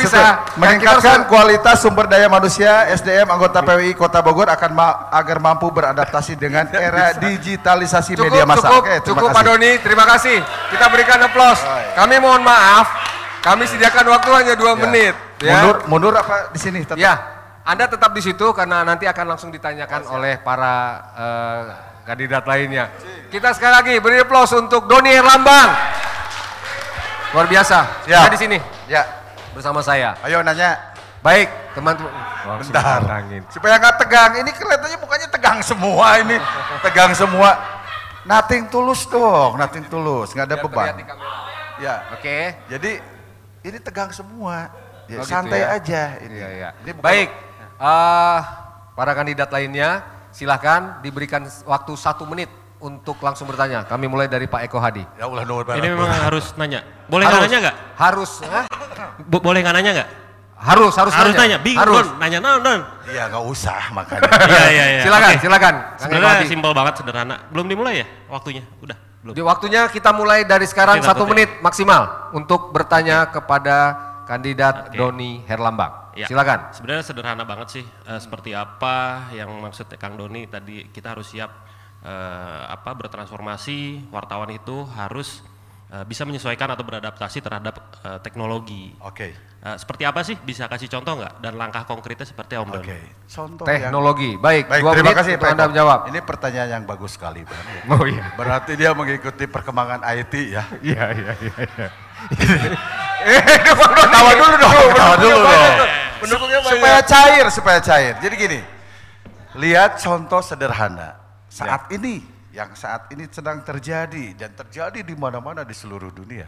bisa. Meningkatkan kualitas sumber daya manusia, SDM anggota PWI Kota Bogor agar mampu beradaptasi dengan era digitalisasi media massa. Oke, terima Cukup Pak kasih. Doni, terima kasih. Kita berikan aplaus. Kami mohon maaf, kami sediakan waktu hanya 2 menit. Ya. Mundur apa di sini? Tetap. Ya, Anda tetap di situ karena nanti akan langsung ditanyakan oleh para kandidat lainnya. Kita sekali lagi beri aplaus untuk Doni Herlambang. Luar biasa. Ya. Saya di sini Ya, bersama saya. ayo nanya. Baik, teman-teman. Wah, Bentar. sudah tangin. Supaya nggak tegang. Ini kelihatannya mukanya tegang semua ini. Tegang semua. Nothing tulus dong, nothing tulus. Nggak ada Biar beban. terlihat di kamera. Ya. Oke. Jadi ini tegang semua. Ya, Oh, gitu santai ya? aja ini. Iya. Ini bukan- Baik, para kandidat lainnya silahkan diberikan waktu 1 menit untuk langsung bertanya. Kami mulai dari Pak Eko Hadi. Ya Allah, Ini memang harus nanya. Boleh nggak nanya nggak? Harus, Boleh nggak nanya nggak? harus Nanya. Bingung Harus. Don, nanya non. Iya nggak usah makanya. Iya. Silakan, Oke. silakan. Kang Eko Sebenarnya Hadi. simpel banget, sederhana. Belum dimulai ya waktunya? Udah, belum. Di waktunya kita mulai dari sekarang Oke, 1 takutnya. menit maksimal untuk bertanya kepada kandidat Oke. Doni Herlambang. Ya. Silakan. Sebenarnya sederhana banget sih. Seperti apa yang maksudnya Kang Doni tadi, kita harus siap bertransformasi. Wartawan itu harus bisa menyesuaikan atau beradaptasi terhadap teknologi. Oke. Seperti apa sih? Bisa kasih contoh nggak? Dan langkah konkretnya seperti Om Doni? Oke. Contoh Teknologi. Baik, Baik, 2 terima menit kasih untuk Pak Anda Eko. menjawab. Ini pertanyaan yang bagus sekali, Bang. Oh iya. Berarti dia mengikuti perkembangan IT ya. Iya. Ketawa dulu dong. Ketawa dulu dong. Pendukungnya Supaya cair. Jadi gini, lihat contoh sederhana. Saat ini yang saat ini sedang terjadi dan terjadi di mana-mana di seluruh dunia.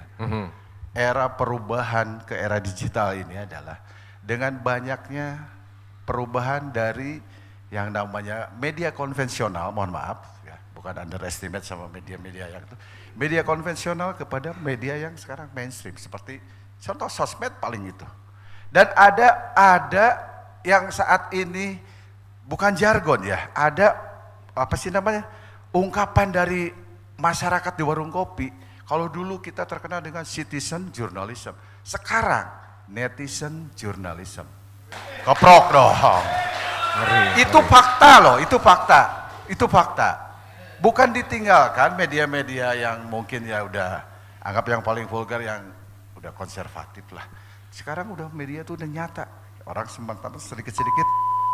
Era perubahan ke era digital ini adalah dengan banyaknya perubahan dari yang namanya media konvensional, mohon maaf, ya, bukan underestimate sama media-media yang itu, media konvensional kepada media yang sekarang mainstream, seperti contoh sosmed paling itu. Dan ada yang saat ini bukan jargon ya, ada apa sih namanya, ungkapan dari masyarakat di warung kopi. Kalau dulu kita terkenal dengan citizen journalism, sekarang netizen journalism. Keprok dong. Itu fakta loh, itu fakta. Bukan ditinggalkan media-media yang mungkin ya udah anggap yang paling vulgar, yang udah konservatif lah. Sekarang udah media tuh udah nyata. Orang sementara sedikit-sedikit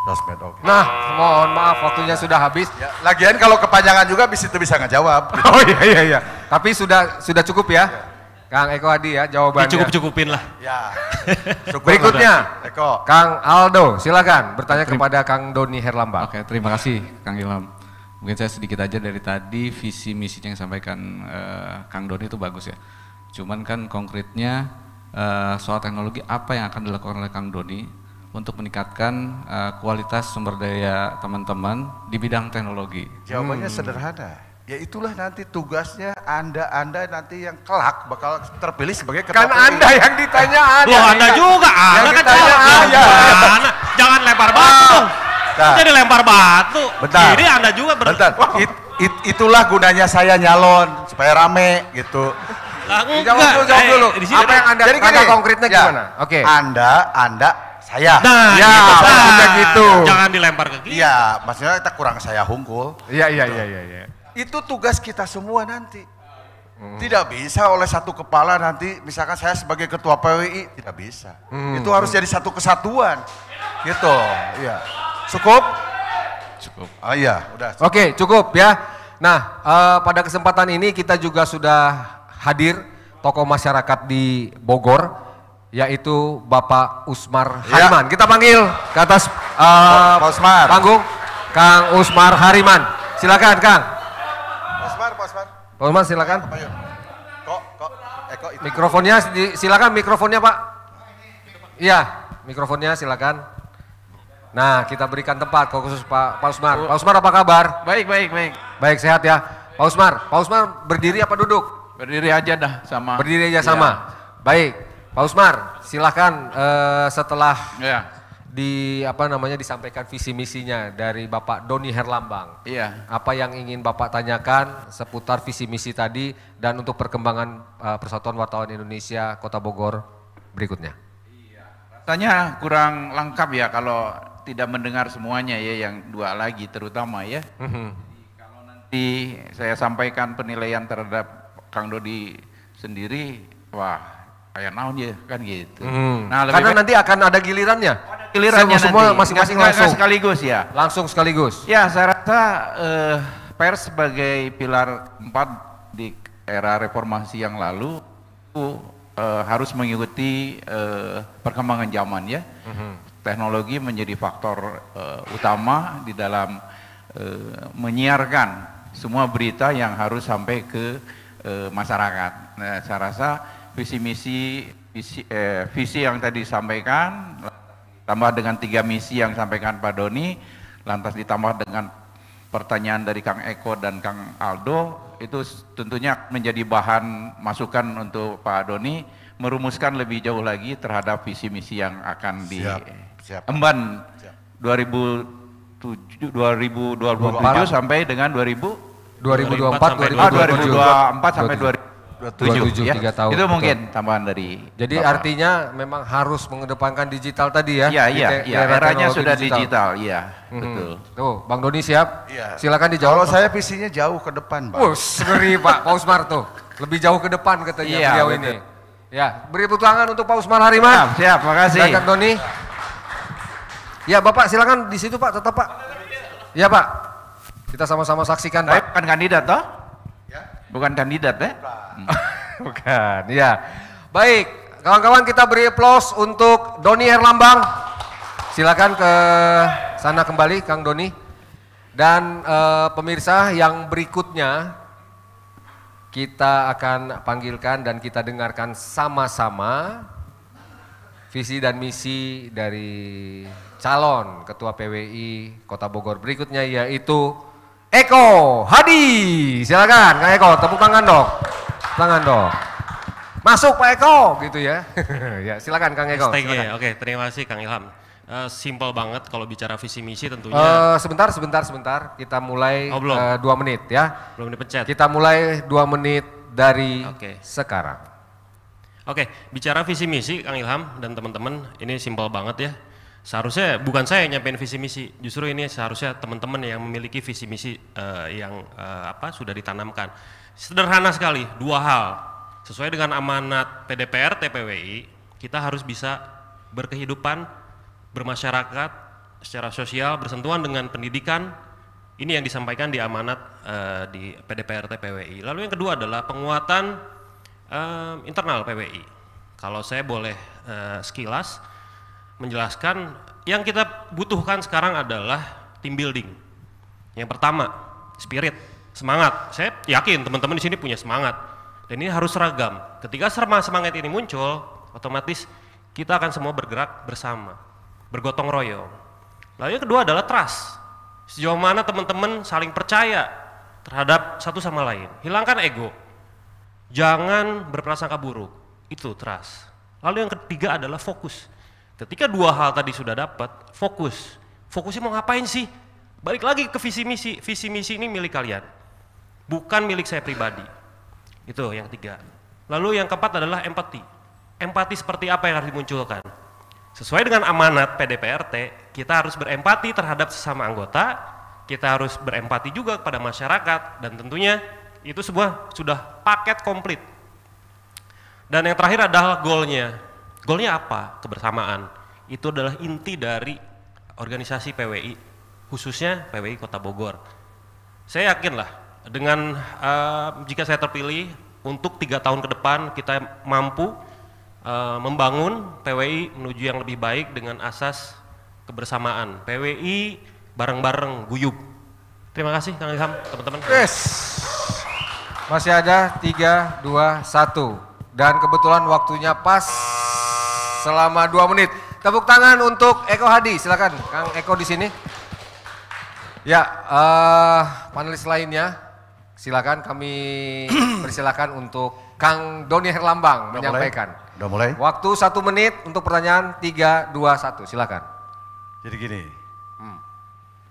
sosmed. Okay. Nah, mohon maaf waktunya sudah habis. Ya, lagian kalau kepanjangan juga bisa ngejawab. Oh iya. Tapi sudah cukup ya. Kang Eko Hadi ya jawabannya. Cukup-cukupin lah. Ya. Berikutnya, Eko. Kang Aldo, silakan bertanya kepada Kang Doni Herlambang. Oke, terima kasih Kang Ilham. Mungkin saya sedikit aja dari tadi visi misinya yang sampaikan Kang Doni itu bagus ya. Cuman kan konkretnya soal teknologi apa yang akan dilakukan oleh Kang Doni untuk meningkatkan kualitas sumber daya teman-teman di bidang teknologi? Jawabannya sederhana. Ya itulah nanti tugasnya Anda nanti yang kelak bakal terpilih sebagai ketua Kan PWI. Anda yang ditanya ada. Loh, Anda juga, Anda kan jawab. Jangan lempar batu. Nah. Jadi lempar batu. Bentar. Jadi Anda juga Bentar. Itulah gunanya saya nyalon supaya rame gitu. Lah, Jawab dulu. di sini Apa yang Anda Jadi kata gini, konkretnya ya, gimana? Oke. Anda, saya. Nah, Ya, maksudnya gitu. Jangan dilempar ke kita. Iya, maksudnya kita kurang saya hunggul. Iya. Itu tugas kita semua nanti. Tidak bisa oleh satu kepala nanti, misalkan saya sebagai ketua PWI, tidak bisa. Itu harus jadi satu kesatuan. Gitu, iya. Cukup? Cukup. Ah iya, udah. Oke, cukup ya. Nah, pada kesempatan ini kita juga sudah hadir tokoh masyarakat di Bogor, yaitu Bapak Usmar Hariman. Kita panggil ke atas Pak Usmar. panggung, Kang Usmar Hariman. Silakan, Kang. Pak Usmar, silakan. Eko itu. Mikrofonnya, silakan mikrofonnya Pak. Iya, mikrofonnya silakan. Nah, kita berikan tempat khusus Pak Usmar. Pak Usmar apa kabar? Baik. Baik, sehat ya. Pak Usmar berdiri apa duduk? Berdiri aja dah sama. Berdiri aja sama. Baik, Pak Usmar, silakan setelah Ya. disampaikan visi misinya dari Bapak Doni Herlambang. Iya. Apa yang ingin Bapak tanyakan seputar visi misi tadi dan untuk perkembangan Persatuan Wartawan Indonesia Kota Bogor berikutnya. Rasanya kurang lengkap ya kalau tidak mendengar semuanya ya, yang dua lagi terutama ya. Kalau nanti saya sampaikan penilaian terhadap Kang Dodi sendiri, wah kayak naon ya kan gitu. Nah, lebih Karena baik- nanti akan ada gilirannya. gilirannya semua nanti. masing-masing Nggak langsung. sekaligus ya. Langsung sekaligus. Ya, saya rasa pers sebagai pilar 4 di era reformasi yang lalu itu harus mengikuti perkembangan zaman ya. Teknologi menjadi faktor utama di dalam menyiarkan semua berita yang harus sampai ke masyarakat. Nah, saya rasa visi yang tadi disampaikan, tambah dengan 3 misi yang disampaikan Pak Doni, lantas ditambah dengan pertanyaan dari Kang Eko dan Kang Aldo, itu tentunya menjadi bahan masukan untuk Pak Doni merumuskan lebih jauh lagi terhadap visi misi yang akan Siap. diemban 2027 sampai dengan 2024 2024 sampai 2027 ya. 3 tahun. Itu betul. mungkin tambahan dari Jadi Bapak. artinya memang harus mengedepankan digital tadi ya. Iya, di eranya teknologi sudah digital, iya, betul. Tuh, Bang Doni siap? Iya. Silakan Kalau dijawab. saya visinya jauh ke depan, Bang. Ngeri Pak Usmar tuh. Lebih jauh ke depan katanya Iya, beliau betul. ini. Ya, beri tepuk tangan untuk Pak Usmar Hariman. Siap, makasih. Dan Kang Doni. Ya, Bapak silakan di situ Pak, tetap Pak. Ya, Pak. Kita sama-sama saksikan, Saya Pak. bukan kandidat toh? Bukan kandidat ya? Bukan, ya. Baik, kawan-kawan kita beri aplaus untuk Doni Herlambang. Silakan ke sana kembali, Kang Doni. Dan pemirsa yang berikutnya kita akan panggilkan dan kita dengarkan sama-sama visi dan misi dari calon Ketua PWI Kota Bogor berikutnya, yaitu Eko Hadi. Silakan Kang Eko, tepuk tangan dong. Tangan dong. Masuk Pak Eko gitu ya. Ya, silakan Kang Eko. STG. Oke, terima kasih Kang Ilham. Simple banget kalau bicara visi misi tentunya. Sebentar. Kita mulai 2 menit ya. Belum dipencet. Kita mulai 2 menit dari sekarang. Oke, bicara visi misi Kang Ilham dan teman-teman, ini simple banget ya. Seharusnya bukan saya yang nyampein visi misi, justru ini seharusnya teman-teman yang memiliki visi misi yang sudah ditanamkan. Sederhana sekali, 2 hal. Sesuai dengan amanat PDPR TPWI, kita harus bisa berkehidupan, bermasyarakat, secara sosial, bersentuhan dengan pendidikan. Ini yang disampaikan di amanat di PDPR TPWI. Lalu yang kedua adalah penguatan internal PWI. Kalau saya boleh sekilas menjelaskan, yang kita butuhkan sekarang adalah team building. Yang pertama, spirit, semangat. Saya yakin teman-teman di sini punya semangat. Dan ini harus seragam. Ketika semangat ini muncul, otomatis kita akan semua bergerak bersama, bergotong royong. Lalu yang kedua adalah trust. Sejauh mana teman-teman saling percaya terhadap satu sama lain. Hilangkan ego. Jangan berprasangka buruk. Itu trust. Lalu yang ketiga adalah fokus. Ketika 2 hal tadi sudah dapat, fokus. Fokusnya mau ngapain sih? Balik lagi ke visi misi. Visi misi ini milik kalian. Bukan milik saya pribadi. Itu yang ketiga. Lalu yang keempat adalah empati. Empati seperti apa yang harus dimunculkan? Sesuai dengan amanat PDPRT, kita harus berempati terhadap sesama anggota, kita harus berempati juga kepada masyarakat, dan tentunya itu sebuah sudah paket komplit. Dan yang terakhir adalah goalnya. Goalnya apa? Kebersamaan. Itu adalah inti dari organisasi PWI, khususnya PWI Kota Bogor. Saya yakinlah dengan jika saya terpilih untuk 3 tahun ke depan kita mampu membangun PWI menuju yang lebih baik dengan asas kebersamaan. PWI bareng-bareng guyup. Terima kasih Kang Ilham, teman-teman. Yes. Masih ada 3, 2, 1. Dan kebetulan waktunya pas selama 2 menit. Tepuk tangan untuk Eko Hadi. Silakan Kang Eko di sini. Ya, panelis lainnya silakan, kami persilakan untuk Kang Doni Herlambang menyampaikan. Udah mulai? Waktu 1 menit untuk pertanyaan, 3, 2, 1, silakan. Jadi gini,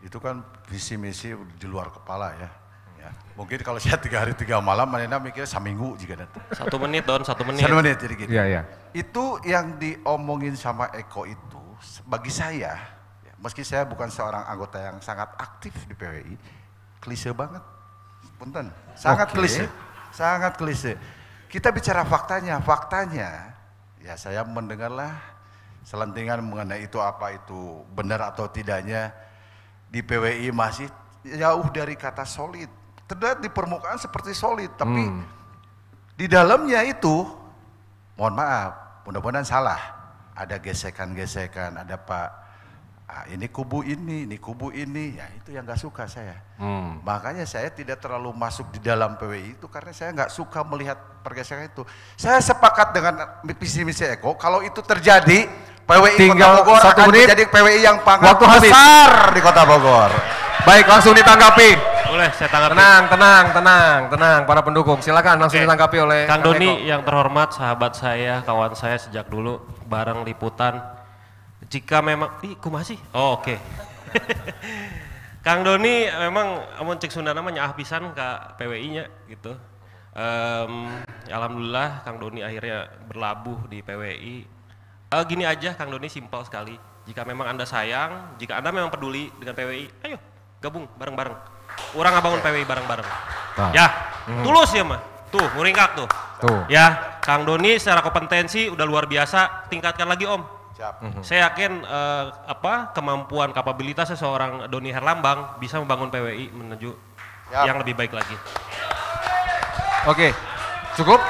itu kan visi misi di luar kepala ya. Mungkin kalau saya 3 hari 3 malam, Manena mikirnya seminggu jika datang. 1 menit Don, 1 menit. 1 menit jadi gini. Iya. Itu yang diomongin sama Eko itu, bagi saya, meski saya bukan seorang anggota yang sangat aktif di PWI, klise banget. Punten, sangat klise, sangat klise. Kita bicara faktanya, ya saya mendengarlah selentingan mengenai itu apa itu benar atau tidaknya di PWI masih jauh dari kata solid. Terlihat di permukaan seperti solid, tapi di dalamnya itu, mohon maaf, mudah-mudahan salah. Ada gesekan-gesekan, ada ini kubu ini, ya itu yang gak suka saya. Makanya saya tidak terlalu masuk di dalam PWI itu karena saya gak suka melihat pergesekan itu. Saya sepakat dengan visi misi Eko, kalau itu terjadi, PWI tinggal Kota Bogor 1 akan menit. menjadi PWI yang pangkat Waktu habis. besar di Kota Bogor. Baik, langsung ditanggapi. Boleh saya tanggapi. Tenang para pendukung. Silakan langsung ditanggapi oleh Kang Eko. Doni yang terhormat, sahabat saya, kawan saya sejak dulu bareng liputan. Jika memang, kumasih? Oh oke. Kang Doni memang amun cek Sunda namanya pisan ke PWI-nya gitu. Alhamdulillah Kang Doni akhirnya berlabuh di PWI. Gini aja Kang Doni, simpel sekali. Jika memang Anda sayang, jika Anda memang peduli dengan PWI, ayo gabung bareng-bareng. Orang ngabangun PWI bareng-bareng. Ya, tulus ya mah. Tuh, muringkak tuh. Ya, Kang Doni secara kompetensi udah luar biasa, tingkatkan lagi Om. Saya yakin kemampuan kapabilitasnya seorang Doni Herlambang bisa membangun PWI menuju yang lebih baik lagi. Oke, cukup?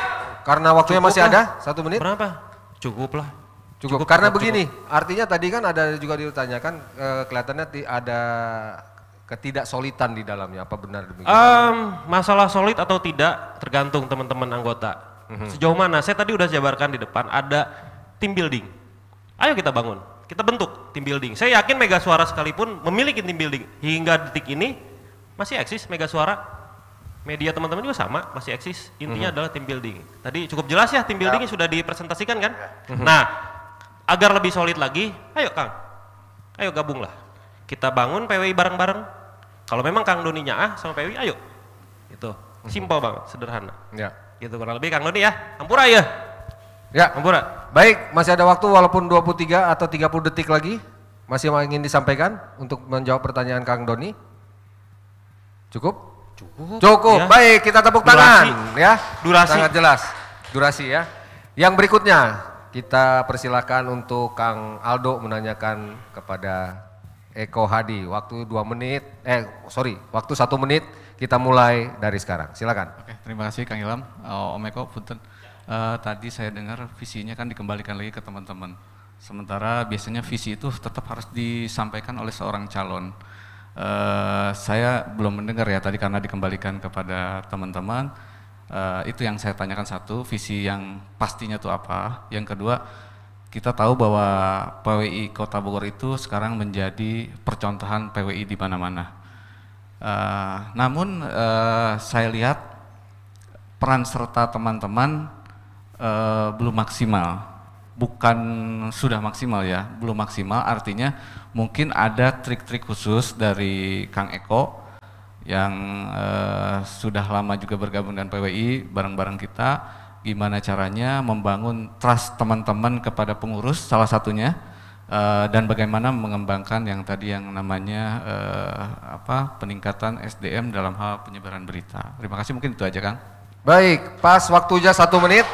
Karena waktunya masih ada 1 menit? Berapa? Cukup lah. Cukup. Karena begini, artinya tadi kan ada juga ditanyakan, kelihatannya ada ketidaksolidan di dalamnya, apa benar demikian? Masalah solid atau tidak tergantung teman-teman anggota. Sejauh mana? Saya tadi udah jabarkan di depan ada tim building. Ayo kita bangun, kita bentuk tim building. Saya yakin Mega Suara sekalipun memiliki tim building hingga detik ini masih eksis Mega Suara. Media teman-teman juga sama, masih eksis. Intinya adalah tim building. Tadi cukup jelas ya tim buildingnya sudah dipresentasikan kan? Nah, agar lebih solid lagi, ayo Kang, ayo gabunglah. Kita bangun PWI bareng-bareng. Kalau memang Kang Doninya A sama PWI, ayo. Itu simpel banget, sederhana. Ya. Gitu kurang lebih Kang Doni ya. Ampura ya. Ya. Ampura. Baik, masih ada waktu walaupun 23 atau 30 detik lagi. Masih ingin disampaikan untuk menjawab pertanyaan Kang Doni? Cukup? Cukup. Ya. Baik, kita tepuk tangan ya. Durasi. Sangat jelas. Durasi ya. Yang berikutnya kita persilakan untuk Kang Aldo menanyakan kepada Eko Hadi. Waktu 2 menit, waktu 1 menit kita mulai dari sekarang. Silakan. Oke, terima kasih Kang Ilham. Om Eko, punten. Tadi saya dengar visinya kan dikembalikan lagi ke teman-teman. Sementara biasanya visi itu tetap harus disampaikan oleh seorang calon. Saya belum mendengar ya tadi karena dikembalikan kepada teman-teman. Itu yang saya tanyakan satu, visi yang pastinya itu apa. Yang kedua, kita tahu bahwa PWI Kota Bogor itu sekarang menjadi percontohan PWI di mana-mana. Namun saya lihat peran serta teman-teman belum maksimal. Bukan sudah maksimal ya, belum maksimal artinya mungkin ada trik-trik khusus dari Kang Eko yang sudah lama juga bergabung dengan PWI bareng-bareng kita, gimana caranya membangun trust teman-teman kepada pengurus salah satunya, dan bagaimana mengembangkan yang tadi yang namanya peningkatan SDM dalam hal penyebaran berita. Terima kasih, mungkin itu aja Kang. Baik, pas waktunya 1 menit,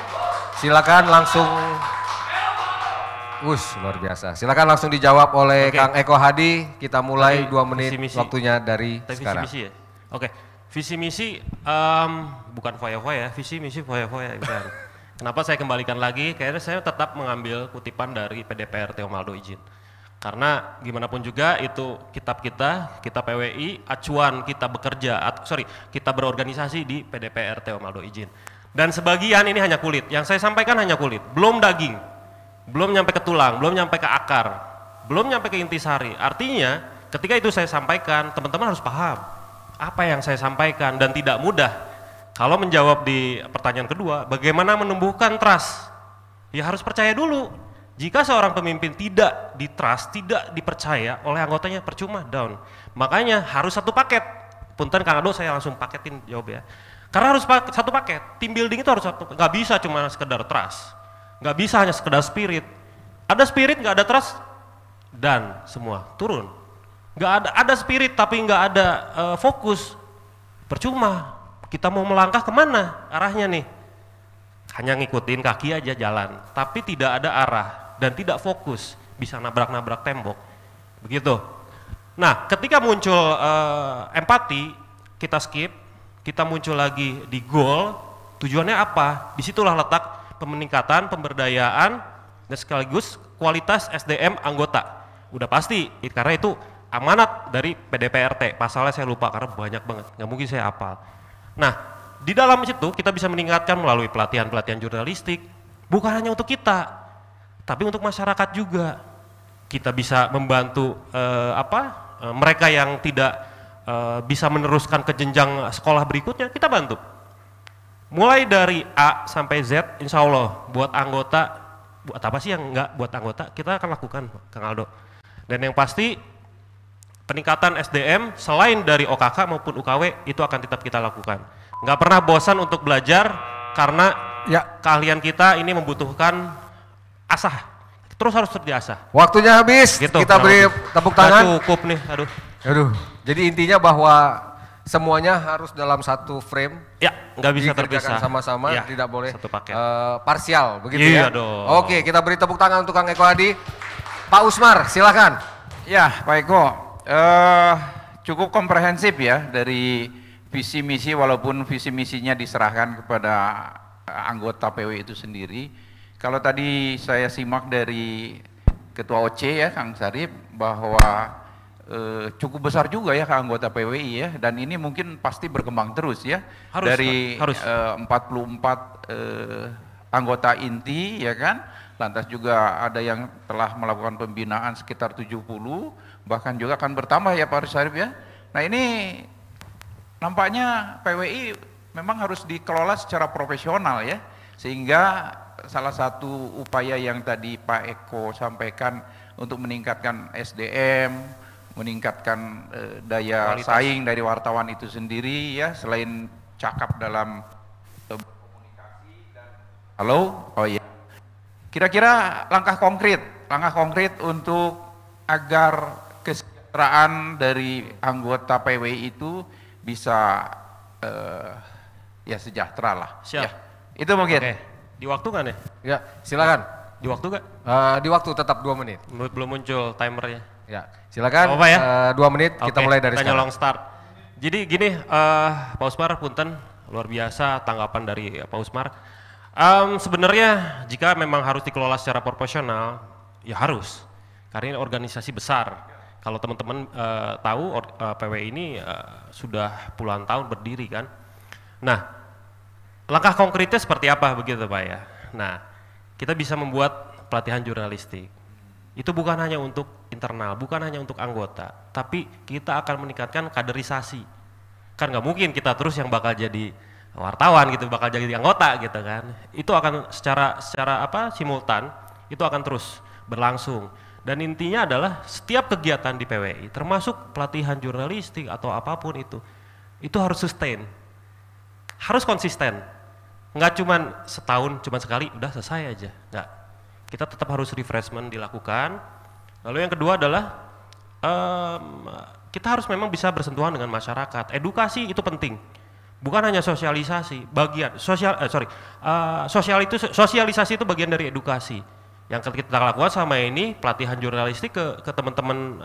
silakan langsung. Luar biasa. Silakan langsung dijawab oleh Kang Eko Hadi. Kita mulai 2 menit visi-misi. waktunya dari sekarang. Visi misi ya. Oke, visi misi bukan foya-foya, visi misi foya-foya bukan. Kenapa saya kembalikan lagi? Kayaknya saya tetap mengambil kutipan dari PDPRT Om Aldo izin. Karena gimana pun juga itu kitab kita PWI, acuan kita bekerja, kita berorganisasi di PDPRT Om Aldo izin. Dan sebagian ini hanya kulit, yang saya sampaikan hanya kulit, belum daging, belum nyampe ke tulang, belum nyampe ke akar, belum nyampe ke intisari. Artinya ketika itu saya sampaikan, teman-teman harus paham apa yang saya sampaikan dan tidak mudah. Kalau menjawab di pertanyaan kedua, bagaimana menumbuhkan trust? Ya harus percaya dulu. Jika seorang pemimpin tidak di-trust, tidak dipercaya oleh anggotanya, percuma, down. Makanya harus satu paket. Punten Kang Aldo, saya langsung paketin jawab ya. Karena harus satu paket. Tim building itu harus satu, nggak bisa cuma sekedar trust. Nggak bisa hanya sekedar spirit. Ada spirit, nggak ada trust, dan semua turun. Nggak ada spirit tapi nggak ada fokus, percuma. Kita mau melangkah kemana arahnya nih? Hanya ngikutin kaki aja jalan, tapi tidak ada arah dan tidak fokus, bisa nabrak-nabrak tembok. Begitu. Nah, ketika muncul empati, kita skip, kita muncul lagi di goal, tujuannya apa? Disitulah letak peningkatan, pemberdayaan, dan sekaligus kualitas SDM anggota. Udah pasti, karena itu amanat dari PDPRT, pasalnya saya lupa karena banyak banget, nggak mungkin saya hafal. Nah, di dalam situ kita bisa meningkatkan melalui pelatihan-pelatihan jurnalistik, bukan hanya untuk kita, tapi untuk masyarakat juga. Kita bisa membantu mereka yang tidak bisa meneruskan ke jenjang sekolah berikutnya, kita bantu. Mulai dari A sampai Z, insya Allah buat anggota, buat apa sih yang enggak buat anggota, kita akan lakukan Kang Aldo. Dan yang pasti peningkatan SDM selain dari OKK maupun UKW itu akan tetap kita lakukan. Nggak pernah bosan untuk belajar karena keahlian kita ini membutuhkan asah. Terus harus diasah. Waktunya habis, gitu, kita beri tepuk tangan. Cukup nih, aduh. Jadi intinya bahwa semuanya harus dalam satu frame. Ya, nggak bisa terpisah. Sama-sama, ya, tidak boleh satu paket. Parsial, begitu iya ya? Dong. Oke, kita beri tepuk tangan untuk Kang Eko Hadi. Pak Usmar, silakan. Ya, Pak Eko, cukup komprehensif ya dari visi misi, walaupun visi misinya diserahkan kepada anggota PW itu sendiri. Kalau tadi saya simak dari Ketua OC ya, Kang Sarip, bahwa cukup besar juga ya anggota PWI ya, dan ini mungkin pasti berkembang terus ya. Harus, dari harus. 44 anggota inti ya kan, lantas juga ada yang telah melakukan pembinaan sekitar 70, bahkan juga akan bertambah ya Pak Syarif ya. Nah ini nampaknya PWI memang harus dikelola secara profesional ya, sehingga salah satu upaya yang tadi Pak Eko sampaikan untuk meningkatkan SDM, meningkatkan daya Kualitas. saing dari wartawan itu sendiri ya, selain cakap dalam komunikasi dan halo, oh iya. Kira-kira langkah konkret untuk agar kesejahteraan dari anggota PWI itu bisa ya sejahtera lah. Siap. Ya, itu mungkin. Oke. Di waktu nggak nih? Ya, silakan. Di waktu nggak? Di waktu tetap 2 menit. Belum muncul timernya. Ya, silakan. Apa ya? 2 menit kita Oke, mulai dari kita sekarang. nyolong start. Jadi gini, Pak Usmar, punten, luar biasa tanggapan dari Pak Usmar. Sebenarnya jika memang harus dikelola secara proporsional, ya harus. Karena ini organisasi besar. Kalau teman-teman tahu, PWI ini sudah puluhan tahun berdiri kan. Nah, langkah konkretnya seperti apa begitu Pak ya? Nah, kita bisa membuat pelatihan jurnalistik. Itu bukan hanya untuk internal, bukan hanya untuk anggota, tapi kita akan meningkatkan kaderisasi. Kan nggak mungkin kita terus yang bakal jadi wartawan gitu, bakal jadi anggota gitu kan. Itu akan secara simultan itu akan terus berlangsung. Dan intinya adalah setiap kegiatan di PWI, termasuk pelatihan jurnalistik atau apapun itu harus sustain, harus konsisten. Nggak cuman setahun, cuman sekali udah selesai aja, nggak. Kita tetap harus refreshment dilakukan. Lalu yang kedua adalah kita harus memang bisa bersentuhan dengan masyarakat. Edukasi itu penting, bukan hanya sosialisasi. Sosialisasi itu bagian dari edukasi. Yang kita lakukan sama ini pelatihan jurnalistik ke teman-teman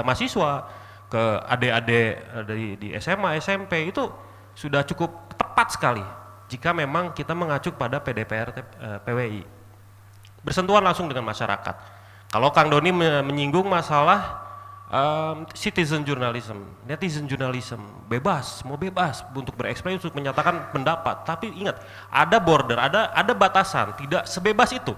mahasiswa, ke adik-adik di SMA, SMP itu sudah cukup tepat sekali. Jika memang kita mengacu pada PDPR PWI. Bersentuhan langsung dengan masyarakat. Kalau Kang Doni menyinggung masalah citizen journalism, netizen journalism, bebas, mau bebas untuk berekspresi, untuk menyatakan pendapat. Tapi ingat, ada border, ada batasan, tidak sebebas itu.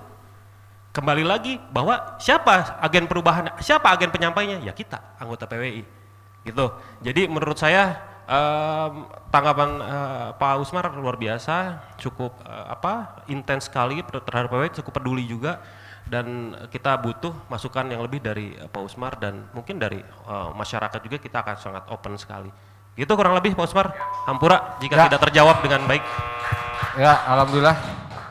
Kembali lagi bahwa siapa agen perubahan, siapa agen penyampainya? Ya kita, anggota PWI. Gitu. Jadi menurut saya tanggapan Pak Usmar luar biasa, cukup intens sekali terhadap PWI, cukup peduli juga, dan kita butuh masukan yang lebih dari Pak Usmar dan mungkin dari masyarakat juga. Kita akan sangat open sekali. Gitu kurang lebih Pak Usmar. Hampura jika tidak terjawab dengan baik. Ya, alhamdulillah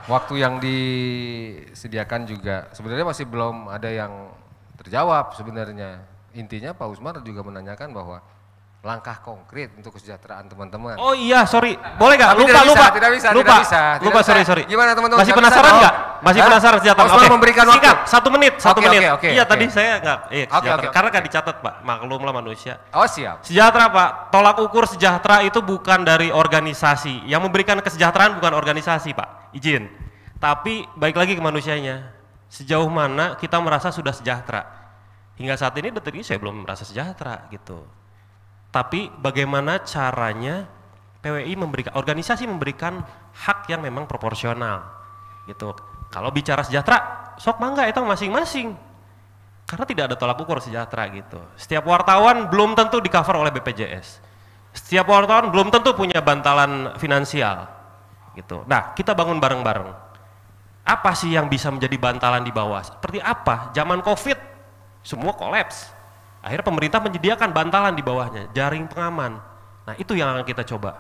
waktu yang disediakan juga sebenarnya masih belum ada yang terjawab sebenarnya. Intinya Pak Usmar juga menanyakan bahwa langkah konkret untuk kesejahteraan teman-teman. Oh iya, sorry. Boleh nggak? Tapi tidak bisa. Sorry. Gimana teman-teman? Masih penasaran nggak? Masih penasaran sejahtera? Oke. Memberikan waktu. Singkat, 1 menit. Oke. Iya, tadi saya nggak. Oke. Karena nggak dicatat Pak, maklumlah manusia. Oh siap. Sejahtera Pak, tolak ukur sejahtera itu bukan dari organisasi. Yang memberikan kesejahteraan bukan organisasi Pak, izin. Tapi baik lagi ke manusianya. Sejauh mana kita merasa sudah sejahtera? Hingga saat ini detik ini saya belum merasa sejahtera gitu. Tapi bagaimana caranya PWI memberikan, organisasi memberikan hak yang memang proporsional gitu. Kalau bicara sejahtera, sok mangga itu masing-masing. Karena tidak ada tolak ukur sejahtera gitu. Setiap wartawan belum tentu di cover oleh BPJS. Setiap wartawan belum tentu punya bantalan finansial gitu. Nah, kita bangun bareng-bareng. Apa sih yang bisa menjadi bantalan di bawah? Seperti apa? Zaman Covid semua kolaps. Akhirnya pemerintah menyediakan bantalan di bawahnya, jaring pengaman. Nah itu yang akan kita coba.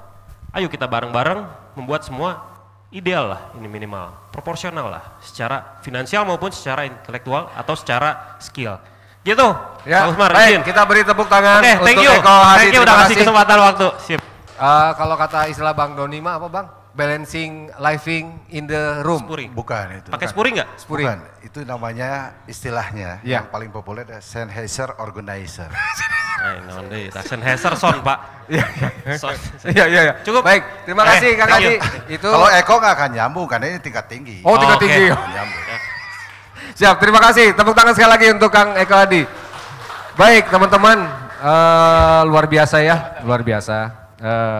Ayo kita bareng-bareng membuat semua ideal lah, ini minimal, proporsional lah, secara finansial maupun secara intelektual atau secara skill. Gitu, Ya, Pak Usmar, baik, izin. kita beri tepuk tangan Oke, untuk thank you. Eko Hadi. Thank you udah Terima kasih kasih. kesempatan waktu. Sip. Kalau kata istilah Bang Doni mah apa Bang? Balancing living in the room. Spuring. Bukan itu. Pakai spuring nggak? Spuring. Bukan, itu namanya istilahnya Ya. yang paling populer adalah Sennheiser Organizer. Nah, non deh, Sennheiser son Pak. Son. Iya. Cukup. Baik, terima kasih Kang thank Hadi. you. Itu. Kalau Eko nggak akan nyambung karena ini tingkat tinggi. Oh, tingkat oke. tinggi. Nyambung. Siap, terima kasih. Tepuk tangan sekali lagi untuk Kang Eko Hadi. Baik teman-teman, luar biasa ya, luar biasa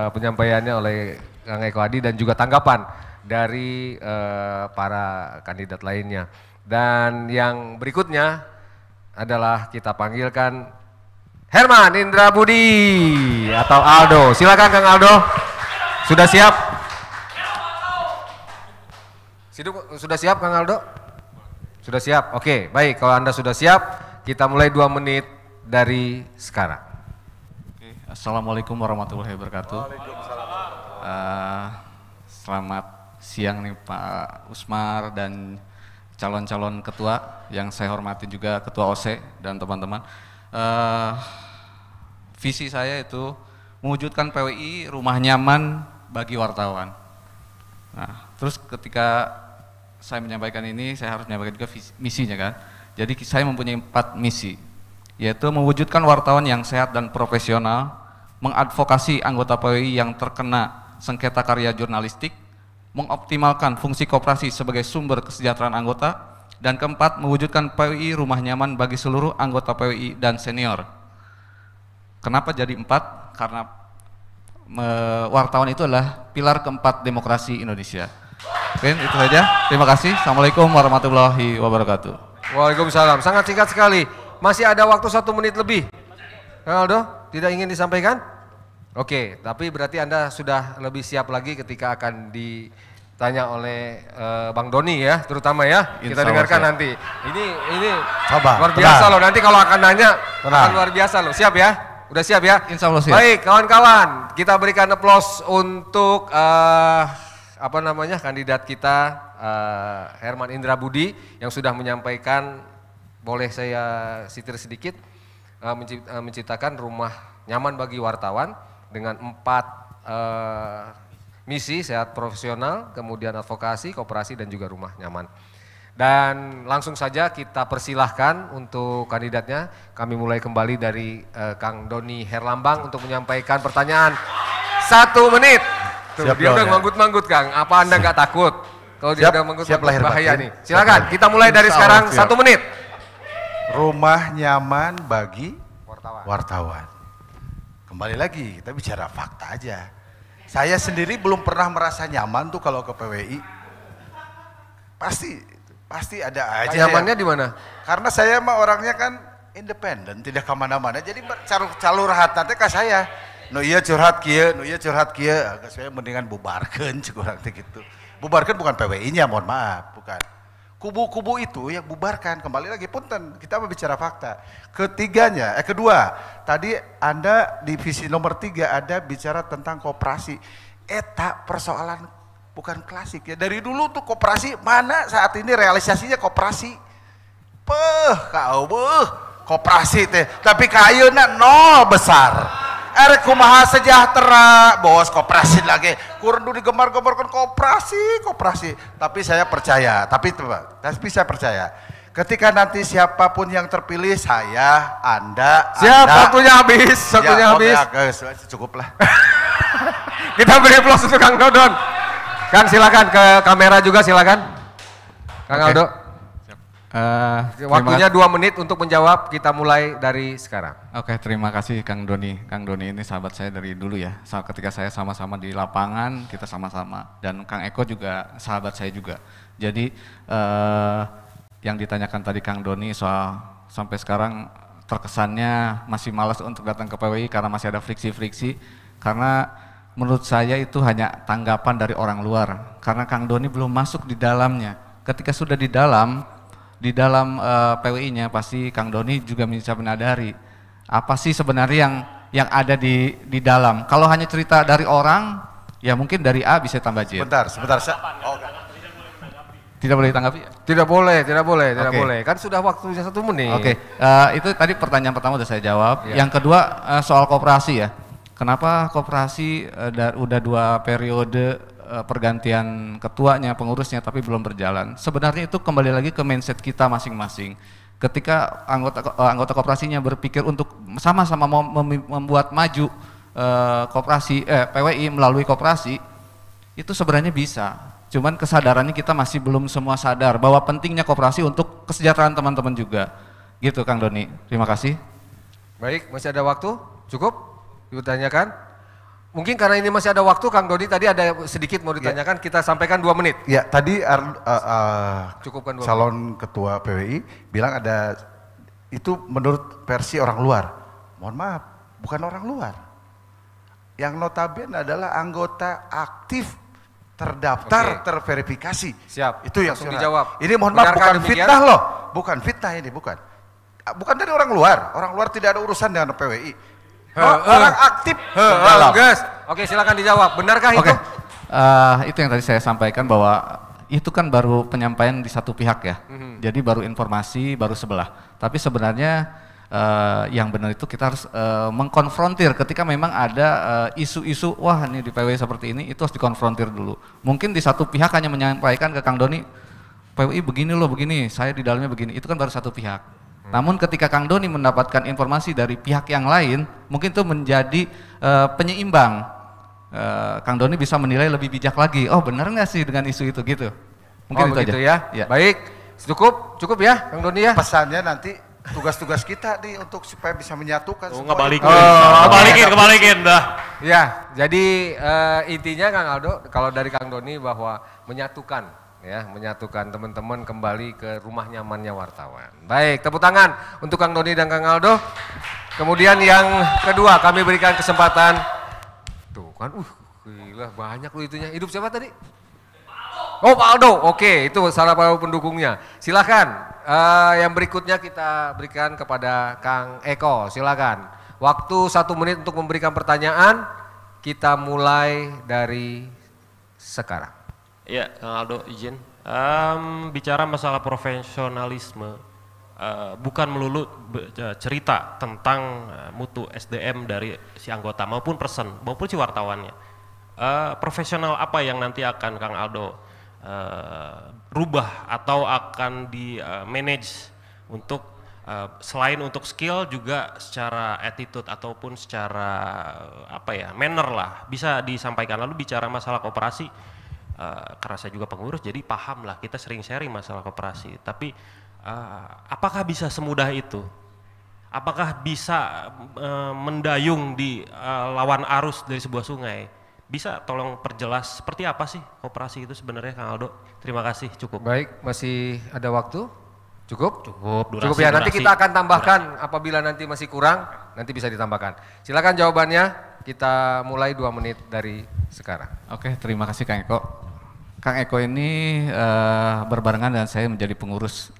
penyampaiannya oleh Kang Eko Hadi dan juga tanggapan dari para kandidat lainnya. Dan yang berikutnya adalah kita panggilkan Herman Indra Budi atau Aldo. Silakan Kang Aldo, sudah siap? Sudah siap Kang Aldo? Sudah siap? Oke, baik. Kalau Anda sudah siap, kita mulai 2 menit dari sekarang. Oke, Assalamualaikum warahmatullahi wabarakatuh. Selamat siang nih Pak Usmar dan calon-calon ketua yang saya hormati juga ketua OC dan teman-teman. Visi saya itu mewujudkan PWI rumah nyaman bagi wartawan. Nah, terus ketika saya menyampaikan ini, saya harus menyampaikan juga misinya kan. Jadi saya mempunyai 4 misi, yaitu mewujudkan wartawan yang sehat dan profesional, mengadvokasi anggota PWI yang terkena sengketa karya jurnalistik, mengoptimalkan fungsi koperasi sebagai sumber kesejahteraan anggota, dan keempat, mewujudkan PWI rumah nyaman bagi seluruh anggota PWI dan senior. Kenapa jadi 4? Karena wartawan itu adalah pilar keempat demokrasi Indonesia. Oke, itu saja. Terima kasih. Assalamualaikum warahmatullahi wabarakatuh. Waalaikumsalam. Sangat singkat sekali. Masih ada waktu 1 menit lebih. Kang Aldo, tidak ingin disampaikan? Oke, tapi berarti Anda sudah lebih siap lagi ketika akan ditanya oleh Bang Doni ya, terutama ya. Kita dengarkan nanti. Ini Sabar, luar biasa tenang. loh. Nanti kalau akan nanya, Tenang. akan luar biasa loh. Siap ya? Udah siap ya? Insya Allah siap. Baik, kawan-kawan, kita berikan aplaus untuk kandidat kita Herman Indra Budi yang sudah menyampaikan, boleh saya sitir sedikit, menciptakan rumah nyaman bagi wartawan dengan 4 misi: sehat profesional, kemudian advokasi, koperasi, dan juga rumah nyaman. Dan langsung saja kita persilahkan untuk kandidatnya. Kami mulai kembali dari Kang Doni Herlambang untuk menyampaikan pertanyaan 1 menit. Tuh, Siap dia udah ya. manggut-manggut Kang, apa Anda nggak takut? Kalau dia Siap, udah manggut-manggut siap lahir bahaya batin. nih. Silakan, kita mulai dari Insya sekarang Allah, siap. 1 menit. Rumah nyaman bagi wartawan. Kembali lagi, kita bicara fakta aja. Saya sendiri belum pernah merasa nyaman tuh kalau ke PWI. Pasti ada aja. Nyamannya di mana? Karena saya mah orangnya kan independen, tidak kemana-mana. Jadi calur hatna teh ka saya. Nu iya curhat kieu, agak saya mendingan bubarkeun cek urang teh gitu. Bubarkeun bukan PWI-nya, mohon maaf, bukan. Kubu-kubu itu ya bubarkan. Kembali lagi punten, kita berbicara fakta. Kedua, tadi Anda di visi nomor 3 ada bicara tentang koperasi. Eta persoalan bukan klasik ya. Dari dulu tuh koperasi mana saat ini realisasinya koperasi. Koperasi teh, tapi kayeuna nol besar. Erek kumaha sejahtera, bos koperasi lagi. Kurang digemar-gemarkan koperasi. Tapi saya percaya, tapi saya percaya. Ketika nanti siapapun yang terpilih, saya, Anda, Siap, Anda. waktunya habis, habis. Cukup lah. Kita beri aplaus untuk Kang Dodon. Kang silakan ke kamera juga silakan. Kang Oke. Aldo. Waktunya Terima- 2 menit untuk menjawab. Kita mulai dari sekarang. Oke, terima kasih Kang Doni. Kang Doni ini sahabat saya dari dulu ya. Ketika saya sama-sama di lapangan, kita sama-sama. Dan Kang Eko juga sahabat saya juga. Jadi yang ditanyakan tadi Kang Doni soal sampai sekarang terkesannya masih malas untuk datang ke PWI karena masih ada friksi-friksi. Karena menurut saya itu hanya tanggapan dari orang luar. Karena Kang Doni belum masuk di dalamnya. Ketika sudah di dalam PWI-nya pasti Kang Doni juga bisa menyadari apa sih sebenarnya yang ada di dalam. Kalau hanya cerita dari orang, ya mungkin dari A bisa tambah J. Sebentar. Tidak boleh ditanggapi? Tidak boleh. Oke. Kan sudah waktunya 1 menit. Oke, itu tadi pertanyaan pertama sudah saya jawab. Ya. Yang kedua soal koperasi ya. Kenapa koperasi udah 2 periode pergantian ketuanya, pengurusnya tapi belum berjalan? Sebenarnya itu kembali lagi ke mindset kita masing-masing. Ketika anggota koperasinya berpikir untuk sama-sama membuat maju koperasi PWI melalui koperasi, itu sebenarnya bisa. Cuman kesadarannya kita masih belum semua sadar bahwa pentingnya koperasi untuk kesejahteraan teman-teman juga. Gitu Kang Doni. Terima kasih. Baik, masih ada waktu? Cukup? Ditanyakan? Mungkin karena ini masih ada waktu, Kang Dodi tadi ada sedikit mau ditanyakan, kita sampaikan 2 menit. Ya, tadi Cukupkan 2 calon ketua PWI bilang ada, itu menurut versi orang luar. Mohon maaf, bukan orang luar. Yang notabene adalah anggota aktif terdaftar, terverifikasi. Siap, Itu yang langsung surat. dijawab. Ini mohon maaf, Benarkah bukan demikian? fitnah loh. Bukan fitnah ini, bukan. Bukan dari orang luar. Orang luar tidak ada urusan dengan PWI. Orang aktif dalam. Guys. Oke, silakan dijawab. Benarkah Oke, itu? itu yang tadi saya sampaikan bahwa itu kan baru penyampaian di satu pihak ya. Jadi baru informasi, baru sebelah. Tapi sebenarnya yang benar itu kita harus mengkonfrontir ketika memang ada isu-isu, wah ini di PWI seperti ini, itu harus dikonfrontir dulu. Mungkin di satu pihak hanya menyampaikan ke Kang Doni, PWI begini loh, begini, saya di dalamnya begini, itu kan baru satu pihak. Namun ketika Kang Doni mendapatkan informasi dari pihak yang lain, mungkin itu menjadi penyeimbang. Kang Doni bisa menilai lebih bijak lagi. Oh benar nggak sih dengan isu itu gitu? Mungkin itu begitu aja. Ya. Baik, cukup ya, Kang Doni ya. Pesannya nanti tugas-tugas kita nih untuk supaya bisa menyatukan. semua Ngebalikin, itu. kebalikin dah. Ya, jadi intinya Kang Aldo, kalau dari Kang Doni bahwa menyatukan teman-teman kembali ke rumah nyamannya wartawan. Baik, tepuk tangan untuk Kang Doni dan Kang Aldo. Kemudian yang kedua kami berikan kesempatan. Tuh kan, gila banyak lu itunya. Hidup siapa tadi? Oh, Pak Aldo. Oke, itu salah satu pendukungnya. Silakan. Yang berikutnya kita berikan kepada Kang Eko. Silakan. Waktu 1 menit untuk memberikan pertanyaan. Kita mulai dari sekarang. Ya, Kang Aldo izin. Bicara masalah profesionalisme, bukan melulu cerita tentang mutu SDM dari si anggota maupun person maupun si wartawannya. Profesional apa yang nanti akan Kang Aldo rubah atau akan di manage untuk selain untuk skill juga secara attitude ataupun secara manner lah bisa disampaikan. Lalu bicara masalah koperasi. Karena saya juga pengurus jadi paham lah, kita sering sharing masalah koperasi, tapi apakah bisa semudah itu? Apakah bisa mendayung di lawan arus dari sebuah sungai? Bisa tolong perjelas seperti apa sih koperasi itu sebenarnya, Kang Aldo? Terima kasih, cukup. Baik, masih ada waktu? Cukup durasi, ya, nanti kita akan tambahkan apabila nanti masih kurang, nanti bisa ditambahkan. Silakan jawabannya, kita mulai 2 menit dari sekarang. Oke, terima kasih Kang Eko. Kang Eko ini berbarengan dengan saya menjadi pengurus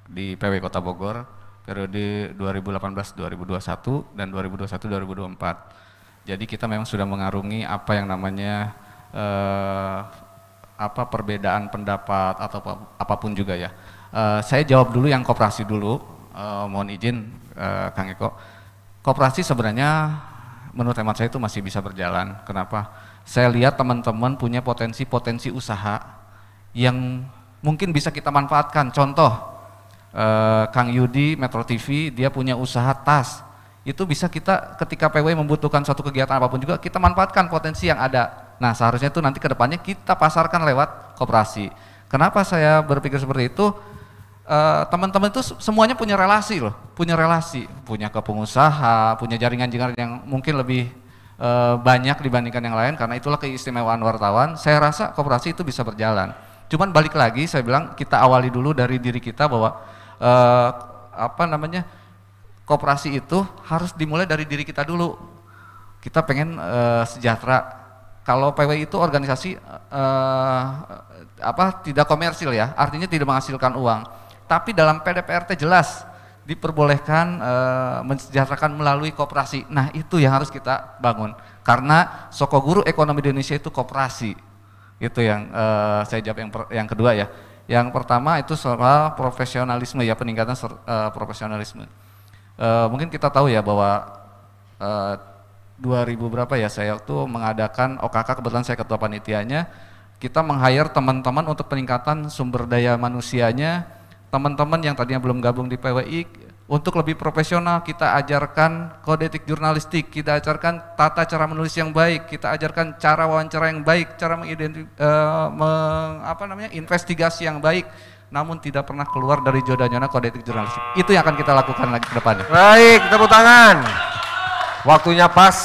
di PW Kota Bogor periode 2018-2021 dan 2021-2024. Jadi kita memang sudah mengarungi apa yang namanya perbedaan pendapat atau apapun juga ya. Saya jawab dulu yang koperasi dulu, mohon izin Kang Eko. Koperasi sebenarnya menurut hemat saya itu masih bisa berjalan. Kenapa? Saya lihat teman-teman punya potensi usaha yang mungkin bisa kita manfaatkan. Contoh, Kang Yudi, Metro TV, dia punya usaha tas. Itu bisa kita ketika PW membutuhkan suatu kegiatan apapun juga, kita manfaatkan potensi yang ada. Nah seharusnya itu nanti ke depannya kita pasarkan lewat koperasi. Kenapa saya berpikir seperti itu? Teman-teman itu semuanya punya relasi loh, punya ke pengusaha, punya jaringan-jaringan yang mungkin lebih banyak dibandingkan yang lain, karena itulah keistimewaan wartawan. Saya rasa koperasi itu bisa berjalan. Cuman balik lagi saya bilang kita awali dulu dari diri kita bahwa koperasi itu harus dimulai dari diri kita dulu. Kita pengen sejahtera. Kalau PWI itu organisasi tidak komersil ya, artinya tidak menghasilkan uang. Tapi dalam PDPRT jelas diperbolehkan mensejahterakan melalui koperasi. Nah itu yang harus kita bangun. Karena Sokoguru ekonomi di Indonesia itu koperasi. Itu yang saya jawab yang kedua ya. Yang pertama itu soal profesionalisme ya, peningkatan profesionalisme. Mungkin kita tahu ya bahwa 2000 berapa ya saya waktu mengadakan OKK, kebetulan saya ketua panitianya, kita meng-hire teman-teman untuk peningkatan sumber daya manusianya. Teman-teman yang tadinya belum gabung di PWI untuk lebih profesional kita ajarkan kode etik jurnalistik, kita ajarkan tata cara menulis yang baik, kita ajarkan cara wawancara yang baik, cara investigasi yang baik. namun tidak pernah keluar dari zona kode etik jurnalistik. Itu yang akan kita lakukan lagi ke depannya. Baik, tepuk tangan. Waktunya pas.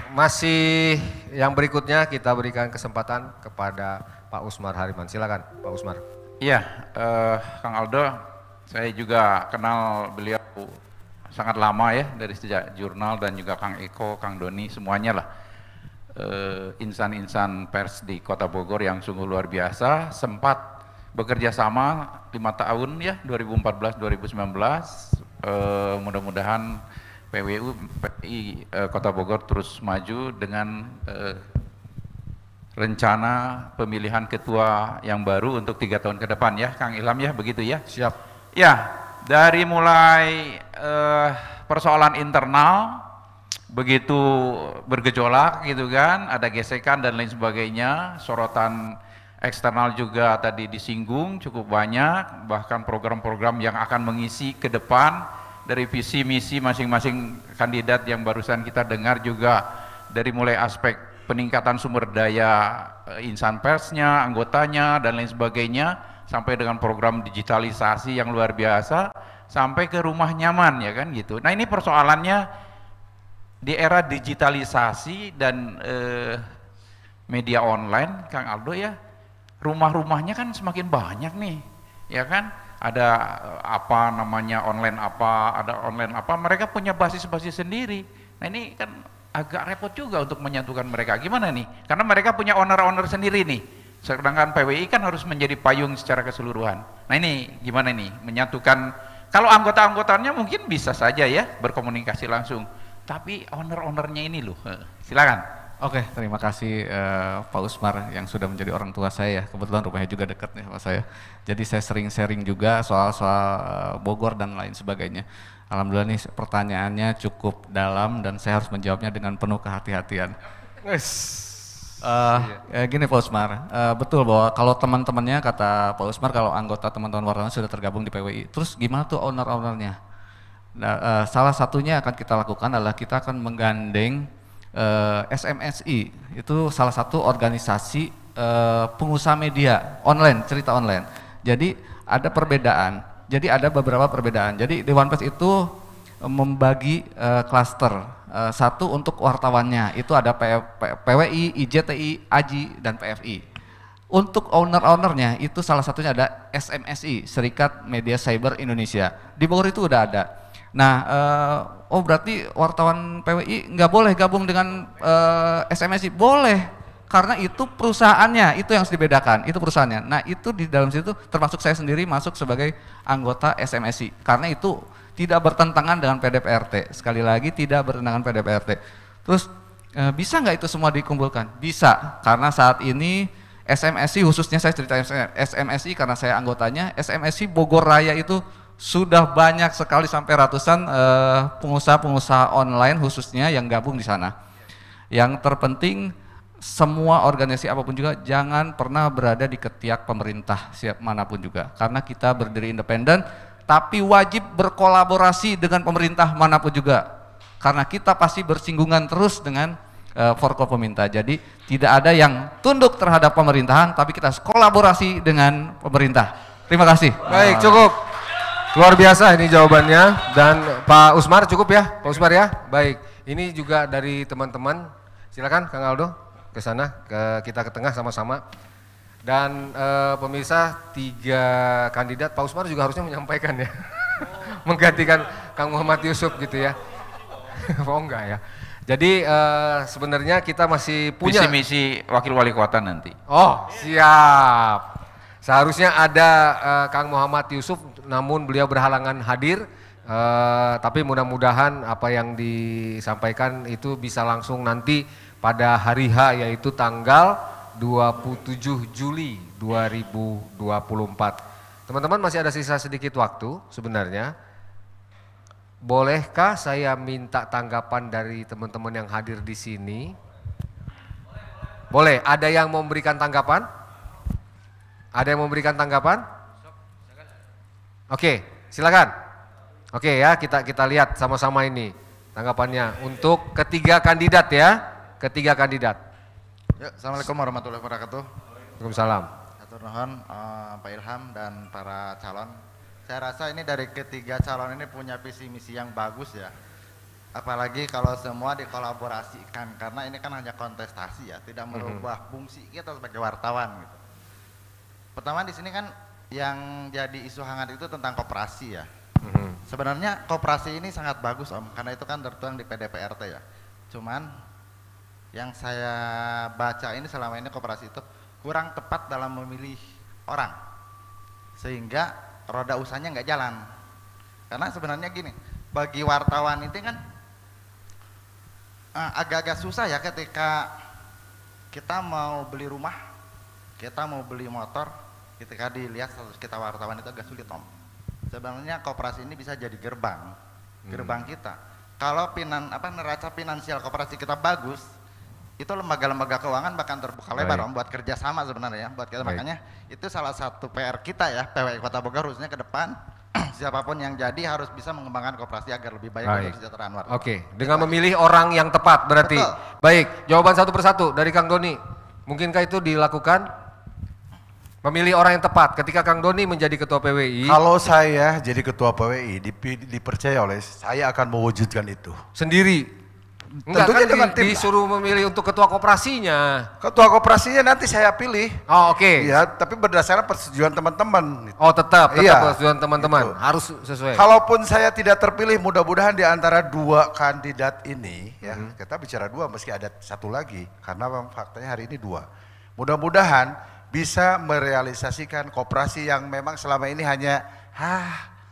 Masih yang berikutnya kita berikan kesempatan kepada Pak Usmar Hariman. Silakan Pak Usmar. Iya, Kang Aldo, saya juga kenal beliau sangat lama ya, dari sejak jurnal, dan juga Kang Eko, Kang Doni, semuanya lah. Insan-insan pers di Kota Bogor yang sungguh luar biasa, sempat bekerja sama 5 tahun ya, 2014-2019, mudah-mudahan PWI Kota Bogor terus maju dengan rencana pemilihan ketua yang baru untuk 3 tahun ke depan ya, Kang Ilham ya, begitu ya? Siap. Ya, dari mulai persoalan internal, begitu bergejolak gitu kan, ada gesekan dan lain sebagainya, sorotan eksternal juga tadi disinggung cukup banyak, bahkan program-program yang akan mengisi ke depan dari visi misi masing-masing kandidat yang barusan kita dengar juga, dari mulai aspek peningkatan sumber daya insan persnya, anggotanya dan lain sebagainya, sampai dengan program digitalisasi yang luar biasa, sampai ke rumah nyaman ya kan gitu. Nah ini persoalannya di era digitalisasi dan media online, Kang Aldo ya, rumah-rumahnya kan semakin banyak nih, ya kan? Ada apa namanya online apa, ada online apa, mereka punya basis-basis sendiri. Nah ini kan agak repot juga untuk menyatukan mereka. Gimana nih? Karena mereka punya owner-owner sendiri nih. Sedangkan PWI kan harus menjadi payung secara keseluruhan. Nah ini gimana nih menyatukan? Kalau anggota-anggotanya mungkin bisa saja ya berkomunikasi langsung. Tapi owner-ownernya ini loh, silakan. Oke, terima kasih Pak Usmar yang sudah menjadi orang tua saya. Kebetulan rumahnya juga dekat nih sama saya. Jadi saya sering sharing juga soal-soal Bogor dan lain sebagainya. Alhamdulillah nih pertanyaannya cukup dalam dan saya harus menjawabnya dengan penuh kehati-hatian. Gini Pak Usmar, betul bahwa kalau teman-temannya, kata Pak Usmar, kalau anggota teman-teman wartawan sudah tergabung di PWI, terus gimana tuh owner-ownernya? Nah, salah satunya akan kita lakukan adalah kita akan menggandeng SMSI, itu salah satu organisasi pengusaha media online, cerita online. Jadi ada perbedaan, jadi ada beberapa perbedaan. Jadi Dewan Pers itu membagi klaster, satu untuk wartawannya, itu ada PWI, IJTI, AJI, dan PFI. Untuk owner-ownernya itu salah satunya ada SMSI, Serikat Media Cyber Indonesia. Di Bogor itu udah ada. Nah, oh berarti wartawan PWI nggak boleh gabung dengan SMSI? Boleh, karena itu perusahaannya, itu yang harus dibedakan, itu perusahaannya. Nah itu di dalam situ termasuk saya sendiri masuk sebagai anggota SMSI, karena itu tidak bertentangan dengan PDPRT, sekali lagi tidak bertentangan PDPRT. Terus bisa nggak itu semua dikumpulkan? Bisa, karena saat ini SMSI, khususnya saya cerita SMSI karena saya anggotanya, SMSI Bogor Raya itu sudah banyak sekali sampai ratusan pengusaha-pengusaha online khususnya yang gabung di sana. Yang terpenting semua organisasi apapun juga jangan pernah berada di ketiak pemerintah siap manapun juga, karena kita berdiri independen tapi wajib berkolaborasi dengan pemerintah manapun juga, karena kita pasti bersinggungan terus dengan forkop pemerintah. Jadi tidak ada yang tunduk terhadap pemerintahan, tapi kita kolaborasi dengan pemerintah. Terima kasih. Baik, cukup. Luar biasa ini jawabannya, dan Pak Usmar cukup ya, Pak Usmar ya. Baik, ini juga dari teman-teman. Silakan Kang Aldo ke sana, kita ke tengah sama-sama. Dan pemirsa, 3 kandidat, Pak Usmar juga harusnya menyampaikan ya, menggantikan Kang Muhammad Yusuf gitu ya. Oh enggak ya. Jadi sebenarnya kita masih punya visi misi wakil wali kota nanti. Oh siap. Seharusnya ada Kang Muhammad Yusuf, namun beliau berhalangan hadir. Tapi mudah-mudahan apa yang disampaikan itu bisa langsung nanti pada hari H, yaitu tanggal 27 Juli 2024. Teman-teman, masih ada sisa sedikit waktu sebenarnya. Bolehkah saya minta tanggapan dari teman-teman yang hadir di sini? Boleh, ada yang mau memberikan tanggapan? Ada yang memberikan tanggapan? Oke, silakan. Oke ya, kita lihat sama-sama ini tanggapannya untuk ketiga kandidat ya, ketiga kandidat. Ya, Assalamualaikum warahmatullahi wabarakatuh. Waalaikumsalam. Hatur nuhun Pak Ilham dan para calon. Saya rasa ini dari ketiga calon ini punya visi misi yang bagus ya. Apalagi kalau semua dikolaborasikan, karena ini kan hanya kontestasi ya, tidak merubah fungsi kita sebagai wartawan gitu. Pertama di sini kan yang jadi isu hangat itu tentang koperasi ya. Sebenarnya koperasi ini sangat bagus Om, karena itu kan tertuang di PDPRT ya. Cuman yang saya baca ini selama ini koperasi itu kurang tepat dalam memilih orang, sehingga roda usahanya nggak jalan. Karena sebenarnya gini, bagi wartawan itu kan agak-agak susah ya ketika kita mau beli rumah, kita mau beli motor, ketika dilihat status kita wartawan itu agak sulit Om. Sebenarnya koperasi ini bisa jadi gerbang kita. Kalau neraca finansial koperasi kita bagus, itu lembaga-lembaga keuangan bahkan terbuka lebar Om buat kerjasama sebenarnya. Buat kita makanya itu salah satu PR kita ya, PWI Kota Bogor khususnya ke depan. Siapapun yang jadi harus bisa mengembangkan koperasi agar lebih baik untuk kesejahteraan warga. Oke, dengan memilih orang yang tepat berarti. Betul. Baik, jawaban satu persatu dari Kang Doni. Mungkinkah itu dilakukan? Memilih orang yang tepat ketika Kang Doni menjadi ketua PWI. Kalau saya jadi ketua PWI dipercaya oleh saya akan mewujudkan itu. Sendiri. Enggak Tentunya kan dengan tim disuruh memilih untuk ketua koperasinya. Ketua koperasinya nanti saya pilih. Oh, oke. Ya, tapi berdasarkan persetujuan teman-teman. Oh, tetap Iya, persetujuan teman-teman. gitu. Harus sesuai. Kalaupun saya tidak terpilih, mudah-mudahan di antara dua kandidat ini, ya kita bicara dua, meski ada satu lagi, karena memang faktanya hari ini dua. Mudah-mudahan bisa merealisasikan koperasi yang memang selama ini hanya,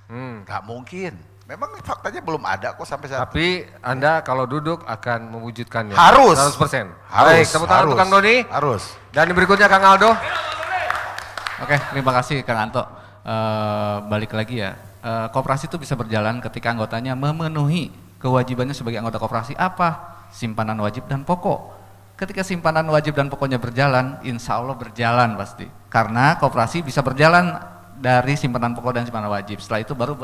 nggak mungkin. Memang faktanya belum ada kok sampai saat Tapi Anda kalau duduk akan mewujudkannya. Harus. 100%. Harus. Baik, tepuk tangan untuk Kang Doni. Harus. Dan berikutnya Kang Aldo. Oke, terima kasih Kang Anto. Balik lagi ya, koperasi itu bisa berjalan ketika anggotanya memenuhi kewajibannya sebagai anggota koperasi apa? Simpanan wajib dan pokok. Ketika simpanan wajib dan pokoknya berjalan, insya Allah berjalan pasti. Karena koperasi bisa berjalan dari simpanan pokok dan simpanan wajib. Setelah itu baru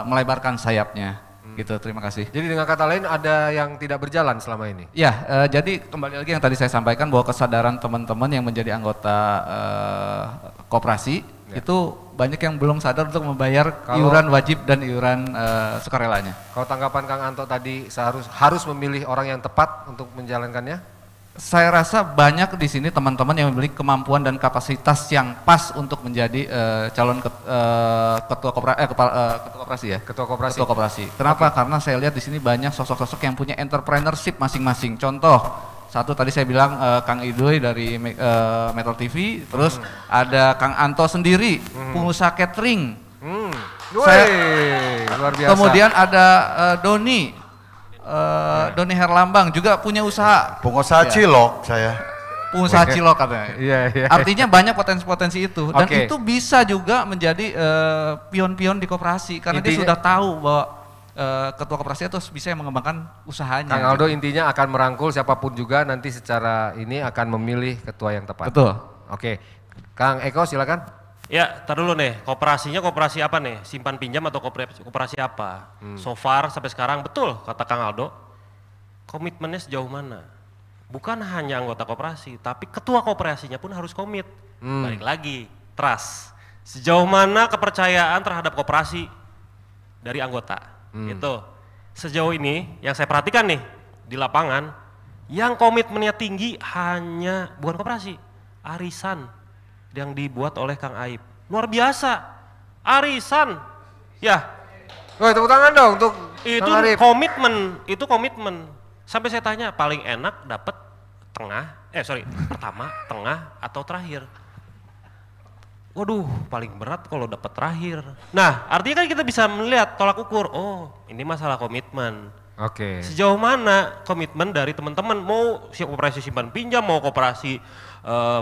melebarkan sayapnya. Gitu, terima kasih. Jadi dengan kata lain ada yang tidak berjalan selama ini? Ya, jadi kembali lagi yang tadi saya sampaikan bahwa kesadaran teman-teman yang menjadi anggota koperasi itu banyak yang belum sadar untuk membayar iuran wajib dan iuran sukarelanya. Kalau tanggapan Kang Anto tadi harus memilih orang yang tepat untuk menjalankannya? Saya rasa banyak di sini teman-teman yang memiliki kemampuan dan kapasitas yang pas untuk menjadi calon ketua koperasi ya. Ketua koperasi. Ketua koperasi. Kenapa? Karena saya lihat di sini banyak sosok-sosok yang punya entrepreneurship masing-masing. Contoh, satu tadi saya bilang Kang Idoy dari Metro TV, terus ada Kang Anto sendiri, pengusaha catering. Luar biasa. Kemudian ada Doni. Doni Herlambang juga punya usaha. Pengusaha cilok saya. Pengusaha cilok katanya. Iya. Artinya banyak potensi-potensi itu dan Oke. itu bisa juga menjadi pion-pion di koperasi karena dia sudah tahu bahwa ketua koperasi itu bisa mengembangkan usahanya. Kang Aldo intinya akan merangkul siapapun juga nanti secara ini akan memilih ketua yang tepat. Betul. Oke. Kang Eko silakan. Ya, tar dulu nih, koperasinya koperasi apa nih? Simpan pinjam atau koperasi apa? So far sampai sekarang betul kata Kang Aldo, komitmennya sejauh mana? Bukan hanya anggota koperasi, tapi ketua koperasinya pun harus komit. Balik lagi, trust. Sejauh mana kepercayaan terhadap koperasi dari anggota? Itu. Sejauh ini yang saya perhatikan nih di lapangan, yang komitmennya tinggi hanya bukan koperasi, arisan yang dibuat oleh Kang Aib. Luar biasa, arisan. Ya, Woi, tepuk tangan dong untuk itu Kang Arif. komitmen. Sampai saya tanya paling enak dapat pertama, tengah atau terakhir. Waduh, paling berat kalau dapat terakhir. Nah, artinya kan kita bisa melihat tolak ukur. Oh, ini masalah komitmen. Oke. Sejauh mana komitmen dari teman-teman, mau koperasi simpan pinjam, mau koperasi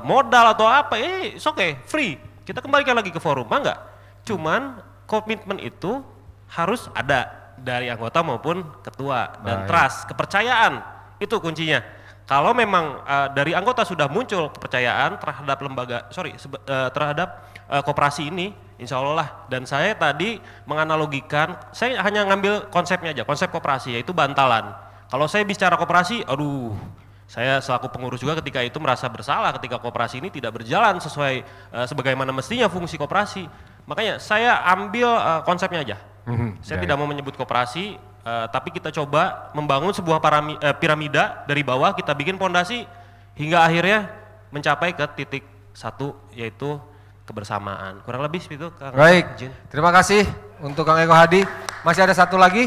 modal atau apa, it's okay, free. Kita kembalikan lagi ke forum, enggak? Cuman komitmen itu harus ada dari anggota maupun ketua dan trust, kepercayaan itu kuncinya. Kalau memang dari anggota sudah muncul kepercayaan terhadap terhadap koperasi ini, insya Allah lah. Dan saya tadi menganalogikan, saya hanya ngambil konsepnya aja, konsep koperasi yaitu bantalan. Kalau saya bicara koperasi, Saya selaku pengurus juga ketika itu merasa bersalah ketika koperasi ini tidak berjalan sesuai sebagaimana mestinya fungsi koperasi. Makanya saya ambil konsepnya aja. Saya tidak mau menyebut koperasi, tapi kita coba membangun sebuah piramida dari bawah, kita bikin pondasi hingga akhirnya mencapai ke titik satu, yaitu kebersamaan. Kurang lebih seperti itu, Kang. Baik, Jin. terima kasih untuk Kang Eko Hadi. Masih ada satu lagi?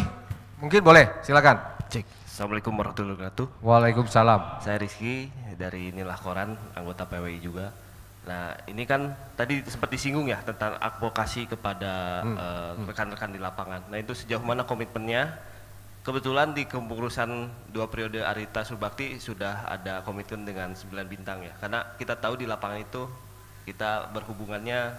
Mungkin boleh, silakan. Cek. Assalamualaikum warahmatullahi wabarakatuh. Waalaikumsalam. Saya Rizky dari Inilah Koran, anggota PWI juga. Nah, ini kan tadi seperti singgung ya tentang advokasi kepada rekan-rekan di lapangan. Nah, itu sejauh mana komitmennya? Kebetulan di kepengurusan 2 periode Arita Surbakti sudah ada komitmen dengan 9 bintang ya. Karena kita tahu di lapangan itu kita berhubungannya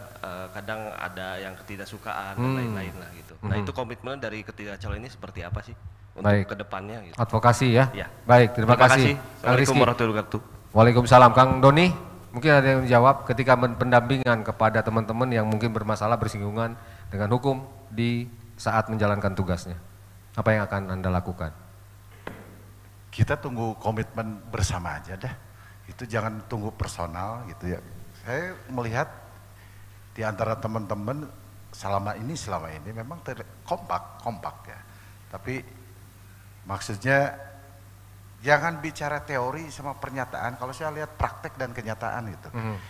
kadang ada yang ketidaksukaan dan lain-lain lah gitu. Nah, itu komitmen dari ketiga calon ini seperti apa sih untuk kedepannya gitu? Advokasi ya? Ya. Baik, terima kasih. Assalamualaikum warahmatullahi wabarakatuh. Waalaikumsalam. Kang Doni, mungkin ada yang menjawab ketika pendampingan kepada teman-teman yang mungkin bermasalah bersinggungan dengan hukum di saat menjalankan tugasnya. Apa yang akan Anda lakukan? Kita tunggu komitmen bersama aja dah. Itu jangan tunggu personal gitu ya. Saya melihat di antara teman-teman selama ini memang kompak ya. Tapi maksudnya jangan bicara teori sama pernyataan. Kalau saya lihat praktek dan kenyataan gitu.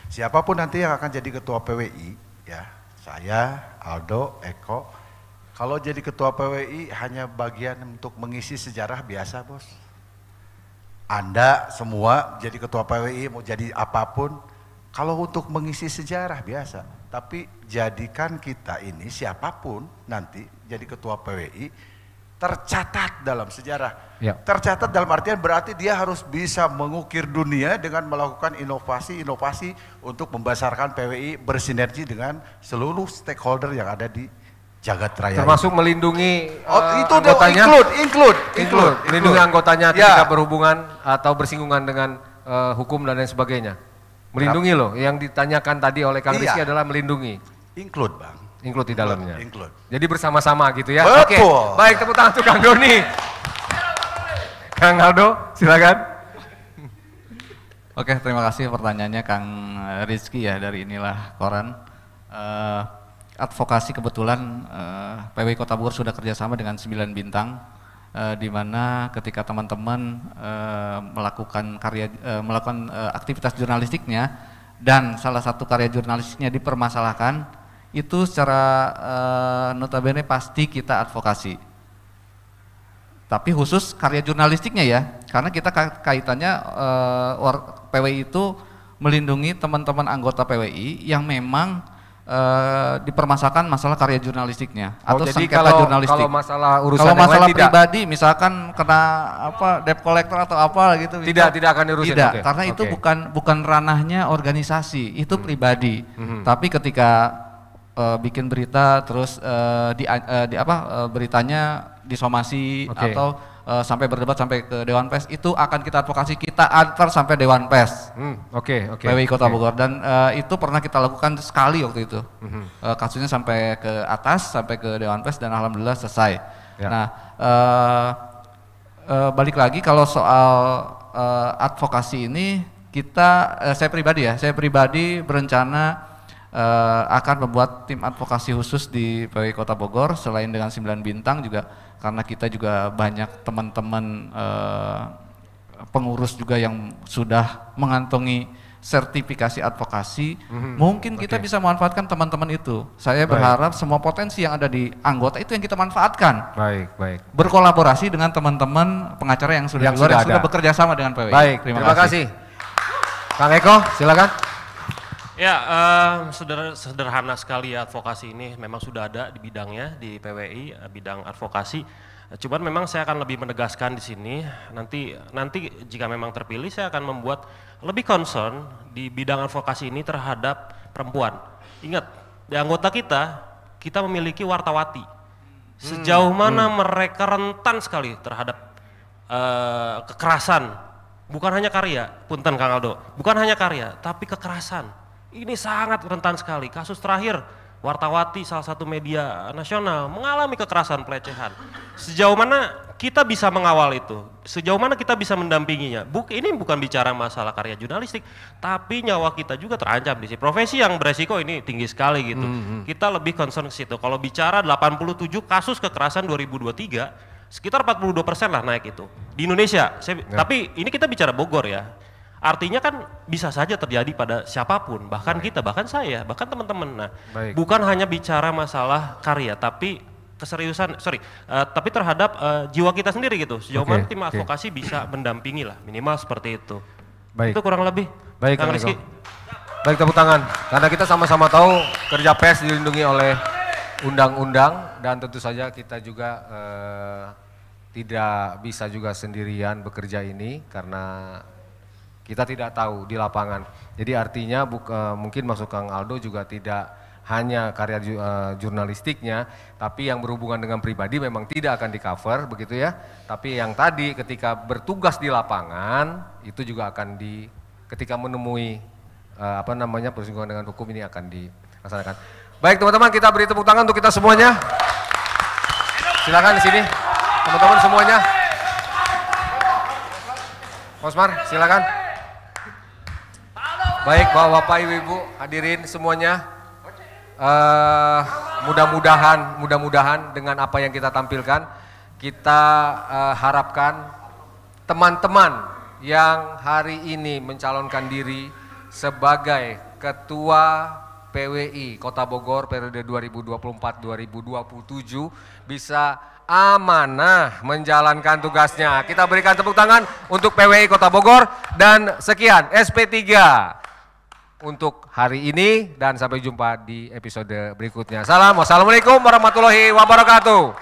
Siapapun nanti yang akan jadi ketua PWI ya, saya, Aldo, Eko. Kalau jadi ketua PWI hanya bagian untuk mengisi sejarah biasa, Bos. Anda semua jadi ketua PWI mau jadi apapun, kalau untuk mengisi sejarah biasa, tapi jadikan kita ini siapapun nanti jadi ketua PWI tercatat dalam sejarah. Ya. Tercatat dalam artian berarti dia harus bisa mengukir dunia dengan melakukan inovasi-inovasi untuk membesarkan PWI bersinergi dengan seluruh stakeholder yang ada di jagat raya. Termasuk melindungi itu anggotanya. Include. Melindungi anggotanya ketika berhubungan atau bersinggungan dengan hukum dan lain sebagainya. Melindungi loh, yang ditanyakan tadi oleh Kang Rizky adalah melindungi. Include, Bang. Include di dalamnya. Include. Jadi bersama-sama gitu ya. Betul. Oke. Baik, tepuk tangan untuk Kang Doni. Kang Aldo, silakan. Oke, terima kasih pertanyaannya Kang Rizky ya dari Inilah Koran. Advokasi kebetulan PWI Kota Bogor sudah kerjasama dengan 9 bintang, di mana ketika teman-teman melakukan aktivitas jurnalistiknya dan salah satu karya jurnalistiknya dipermasalahkan, itu secara notabene pasti kita advokasi. Tapi khusus karya jurnalistiknya ya, karena kita kaitannya PWI itu melindungi teman-teman anggota PWI yang memang dipermasalahkan masalah karya jurnalistiknya atau jadi sengketa jurnalistik. Kalau masalah urusan kalau yang masalah lain pribadi misalkan kena debt collector atau apa gitu tidak akan diurusin. Tidak, karena itu bukan ranahnya organisasi, itu pribadi. Tapi ketika bikin berita terus beritanya disomasi atau sampai berdebat sampai ke Dewan Pers, itu akan kita advokasi, kita antar sampai Dewan Pers. PWI Kota Bogor, dan itu pernah kita lakukan sekali waktu itu. Kasusnya sampai ke atas, sampai ke Dewan Pers, dan alhamdulillah selesai. Ya. Nah, balik lagi kalau soal advokasi ini, saya pribadi berencana akan membuat tim advokasi khusus di PWI Kota Bogor, selain dengan 9 bintang juga karena kita juga banyak teman-teman pengurus juga yang sudah mengantongi sertifikasi advokasi. Mungkin kita bisa manfaatkan teman-teman itu. Saya berharap semua potensi yang ada di anggota itu yang kita manfaatkan. Baik. Berkolaborasi dengan teman-teman pengacara yang sudah bekerja sama dengan PWI. Baik, terima kasih. Kang Eko, silakan. Ya, sederhana sekali ya advokasi ini, memang sudah ada di bidangnya di PWI, bidang advokasi. Cuman memang saya akan lebih menegaskan di sini, nanti jika memang terpilih saya akan membuat lebih concern di bidang advokasi ini terhadap perempuan. Ingat, di anggota kita memiliki wartawati. Sejauh mana mereka rentan sekali terhadap kekerasan, bukan hanya karya, punten Kang Aldo, bukan hanya karya, tapi kekerasan. Ini sangat rentan sekali. Kasus terakhir, wartawati salah satu media nasional mengalami kekerasan pelecehan. Sejauh mana kita bisa mengawal itu? Sejauh mana kita bisa mendampinginya? Ini bukan bicara masalah karya jurnalistik, tapi nyawa kita juga terancam di sini. Profesi yang beresiko ini tinggi sekali gitu. Kita lebih concern ke situ. Kalau bicara 87 kasus kekerasan 2023, sekitar 42% lah naik itu. Di Indonesia, tapi ini kita bicara Bogor ya. Artinya kan bisa saja terjadi pada siapapun, bahkan kita, bahkan saya, bahkan teman-teman. Nah, bukan hanya bicara masalah karya, tapi keseriusan, tapi terhadap jiwa kita sendiri gitu. Sejauh mana tim advokasi bisa mendampingi lah, minimal seperti itu. Itu kurang lebih. Baik, Kang Rizky. Baik, tepuk tangan. Karena kita sama-sama tahu kerja pers dilindungi oleh undang-undang dan tentu saja kita juga tidak bisa juga sendirian bekerja ini karena kita tidak tahu di lapangan. Jadi artinya mungkin maksud Kang Aldo juga tidak hanya karya jurnalistiknya, tapi yang berhubungan dengan pribadi memang tidak akan di-cover, begitu ya. Tapi yang tadi ketika bertugas di lapangan, itu juga akan ketika menemui perselingkuhan dengan hukum ini akan dilaksanakan. Baik teman-teman, kita beri tepuk tangan untuk kita semuanya. Silakan di sini, teman-teman semuanya. Osmar, silakan. Baik, Bapak, Ibu, hadirin semuanya. Mudah-mudahan dengan apa yang kita tampilkan, kita harapkan teman-teman yang hari ini mencalonkan diri sebagai Ketua PWI Kota Bogor periode 2024-2027 bisa amanah menjalankan tugasnya. Kita berikan tepuk tangan untuk PWI Kota Bogor dan sekian SP3 untuk hari ini dan sampai jumpa di episode berikutnya. Assalamualaikum warahmatullahi wabarakatuh.